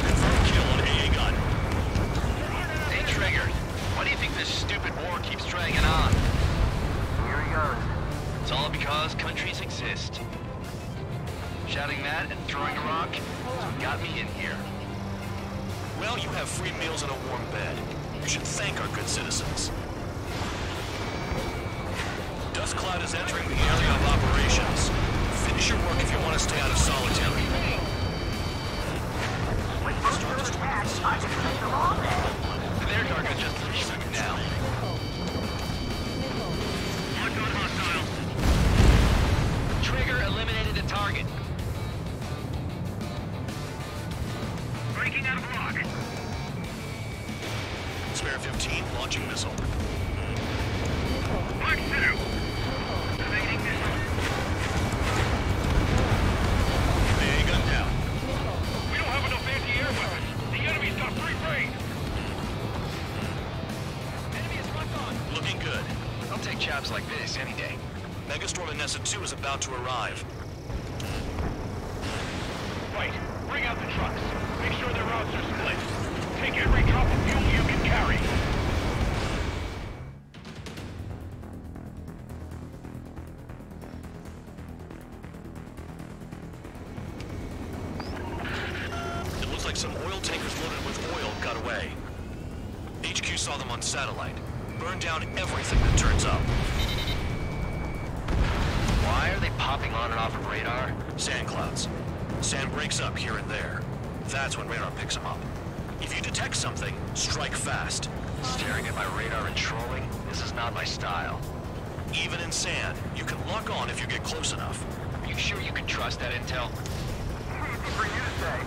Speaker 5: Confirmed kill on AA gun.
Speaker 4: Hey, Trigger. Why do you think this stupid war keeps dragging on?
Speaker 8: Here he goes.
Speaker 4: It's all because countries exist. Shouting that and throwing a rock got me in here.
Speaker 5: Well, you have free meals and a warm bed. You should thank our good citizens. Dust Cloud is entering the area of operations. Finish your work if you want to stay out of solitary. Start destroying the
Speaker 4: Their target's just leaving now.
Speaker 16: Locked on hostile.
Speaker 4: Trigger eliminated the target.
Speaker 16: Breaking out of lock.
Speaker 5: Spare 15 launching missile.
Speaker 16: Box 2! Evading missile.
Speaker 5: AA gun down.
Speaker 16: We don't have enough anti-air weapons. The enemy's got free reign.
Speaker 4: Enemy is locked on.
Speaker 5: Looking good.
Speaker 4: I'll take jobs like this any day.
Speaker 5: Megastorm Anessa 2 is about to arrive.
Speaker 16: Right. Bring out the trucks. Make sure their routes are split. Take every drop of fuel you can carry.
Speaker 5: It looks like way. HQ saw them on satellite. Burn down everything that turns up.
Speaker 4: Why are they popping on and off of radar?
Speaker 5: Sand clouds. Sand breaks up here and there. That's when radar picks them up. If you detect something, strike fast.
Speaker 4: Staring at my radar and trolling? This is not my style.
Speaker 5: Even in sand, you can lock on if you get close enough.
Speaker 4: Are you sure you can trust that intel?
Speaker 8: Easy for you to say.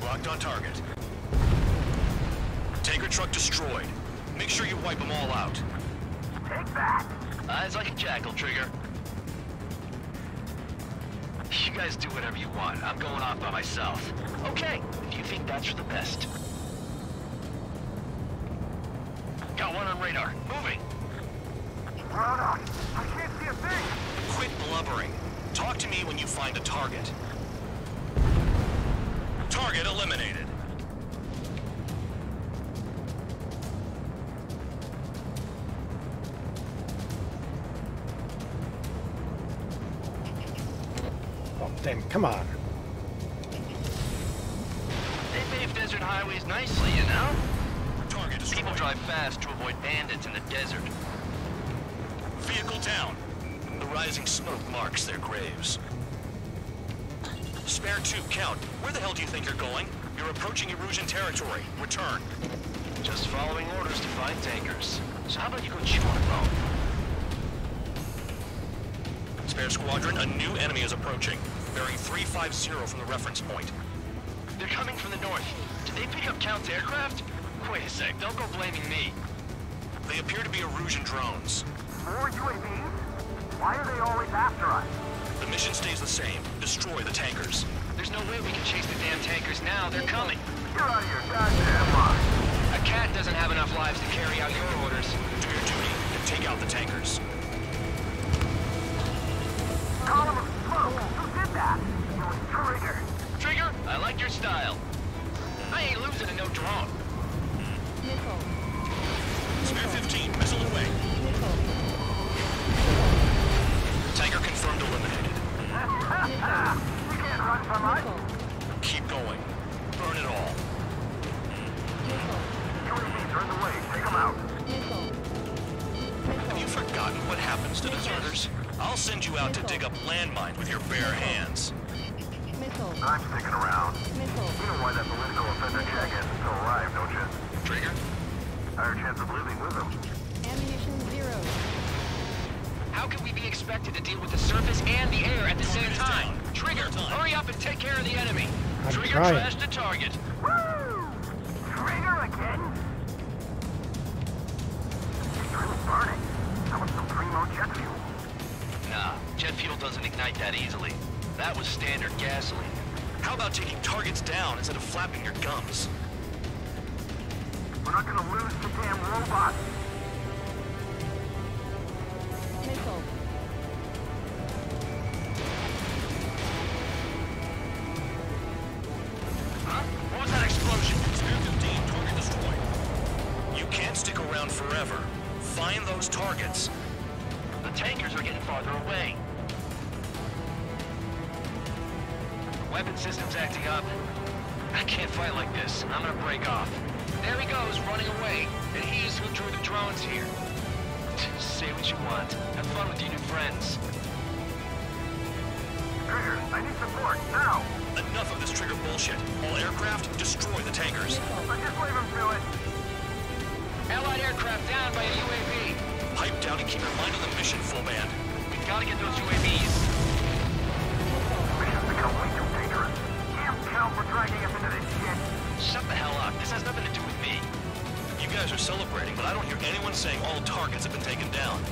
Speaker 5: Locked on target. Tanker truck destroyed. Make sure you wipe them all out.
Speaker 8: Take that.
Speaker 4: Eyes like a jackal, Trigger. You guys do whatever you want. I'm going off by myself. Okay, if you think that's for the best. Got one on radar. Moving.
Speaker 8: Rhoda, I can't see a thing.
Speaker 5: Quit blubbering. Talk to me when you find a target. Target eliminated.
Speaker 1: Oh, damn it, come on.
Speaker 4: They pave desert highways nicely, you know?
Speaker 5: Target destroyed.
Speaker 4: People drive fast to avoid bandits in the desert.
Speaker 5: Vehicle down. The rising smoke marks their graves. Spare 2, count. Where the hell do you think you're going? You're approaching Erusian territory. Return.
Speaker 4: Just following orders to find tankers. So how about you go chew on a bone?
Speaker 5: Spare squadron, a new enemy is approaching. Bearing 350 from the reference point.
Speaker 4: They're coming from the north. Did they pick up Count's aircraft? Wait a sec, don't go blaming me.
Speaker 5: They appear to be Erusian drones.
Speaker 8: More UAVs? Why are they always after us?
Speaker 5: The mission stays the same. Destroy the tankers.
Speaker 4: There's no way we can chase the damn tankers now. They're coming.
Speaker 8: You're out of your goddamn mind.
Speaker 4: A cat doesn't have enough lives to carry out your orders.
Speaker 5: Do your duty and take out the tankers.
Speaker 8: Column of smoke. Who did that? It was Trigger.
Speaker 4: Trigger, I like your style. I ain't losing to no drone.
Speaker 5: Spare 15, missile away. Tanker confirmed eliminated.
Speaker 8: You can't run from us.
Speaker 5: Keep going. Burn it all.
Speaker 8: UAVs are in the way. Take them out.
Speaker 5: Have you forgotten what happens to deserters? I'll send you out to dig up landmines with your bare hands.
Speaker 8: I'm sticking around. You know why that political offender check isn't still alive, don't you?
Speaker 5: Trigger?
Speaker 8: Higher chance of living with him.
Speaker 10: Ammunition 0.
Speaker 4: How can we be expected to deal with the surface and the air at the same time? Trigger, hurry up and take care of the enemy.
Speaker 1: I'm
Speaker 4: Trigger
Speaker 1: trying.
Speaker 4: trashed the target.
Speaker 8: Woo! Trigger again? It's really burning. That was some primo jet fuel.
Speaker 4: Nah, jet fuel doesn't ignite that easily. That was standard gasoline.
Speaker 5: How about taking targets down instead of flapping your gums?
Speaker 8: We're not gonna lose the damn robot.
Speaker 10: Missile.
Speaker 4: Huh? What was that explosion?
Speaker 5: Spare 15, target destroyed. You can't stick around forever. Find those targets.
Speaker 4: The tankers are getting farther away. Weapon system's acting up. I can't fight like this. I'm gonna break off. There he goes, running away. And he's who drew the drones here. Say what you want. Have fun with your new friends.
Speaker 8: Trigger, I need support, now!
Speaker 5: Enough of this Trigger bullshit. All aircraft, destroy the tankers.
Speaker 8: I just leave him to it.
Speaker 4: Allied aircraft down by a UAV.
Speaker 5: Pipe down and keep your mind on the mission, full band.
Speaker 4: We gotta get those UAVs.
Speaker 8: Mission's become way too dangerous. Damn Count for dragging us into this shit.
Speaker 4: Shut the hell up. This has nothing to do with me.
Speaker 5: You guys are celebrating, but I don't hear anyone saying all targets have been taken down.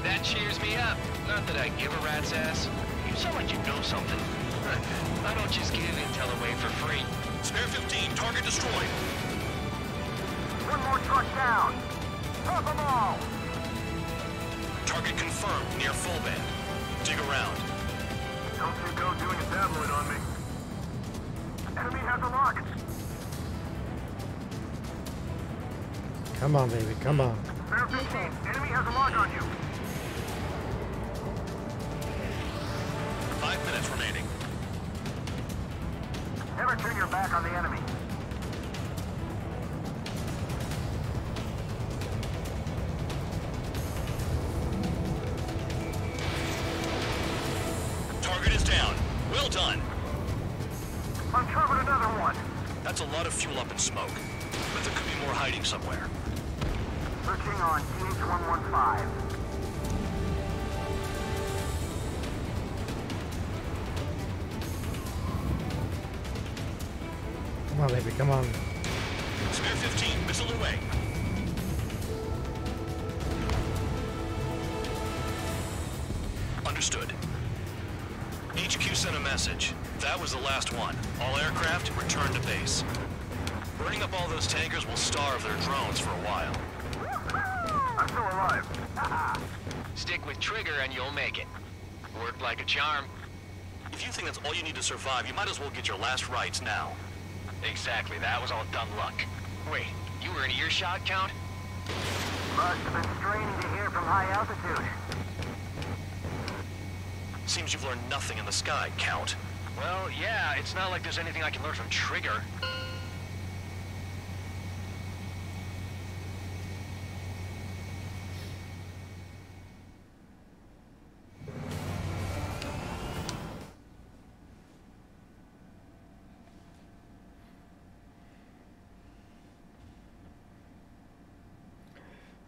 Speaker 4: That cheers me up. Not that I give a rat's ass. You sound like you know something. I don't just give intel away for free.
Speaker 5: Spare 15, target destroyed.
Speaker 8: One more truck down. Top them all.
Speaker 5: Target confirmed near full band. Dig around.
Speaker 8: Don't you go doing a tabloid on me. Enemy has a lock.
Speaker 1: Come on, baby, come on.
Speaker 8: Spare 15. Enemy has a lock on you.
Speaker 5: 5 minutes remaining.
Speaker 8: Never turn your back on the enemy.
Speaker 5: done.
Speaker 8: Uncovered another one.
Speaker 5: That's a lot of fuel up in smoke. But there could be more hiding somewhere.
Speaker 8: Searching on TH-115.
Speaker 1: Come on, baby, come on.
Speaker 5: Spare 15, missile away. Understood. HQ sent a message. That was the last one. All aircraft, return to base. Burning up all those tankers will starve their drones for a while.
Speaker 8: I'm still alive.
Speaker 4: Stick with Trigger and you'll make it. Worked like a charm.
Speaker 5: If you think that's all you need to survive, you might as well get your last rites now.
Speaker 4: Exactly, that was all dumb luck. Wait, you were in earshot, Count?
Speaker 8: Must have been straining to hear from high altitude.
Speaker 5: Seems you've learned nothing in the sky, Count.
Speaker 4: Well, yeah, it's not like there's anything I can learn from Trigger.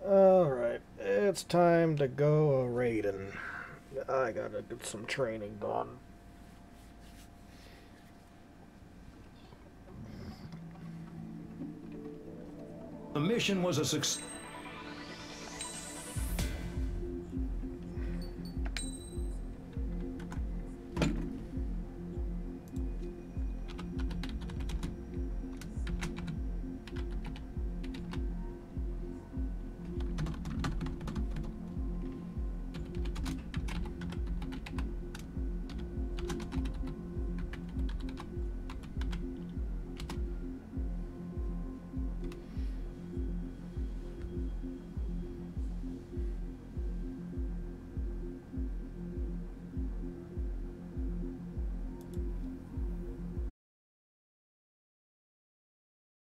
Speaker 1: Alright, it's time to go a-raiding. I gotta get some training done.
Speaker 11: The mission was a success.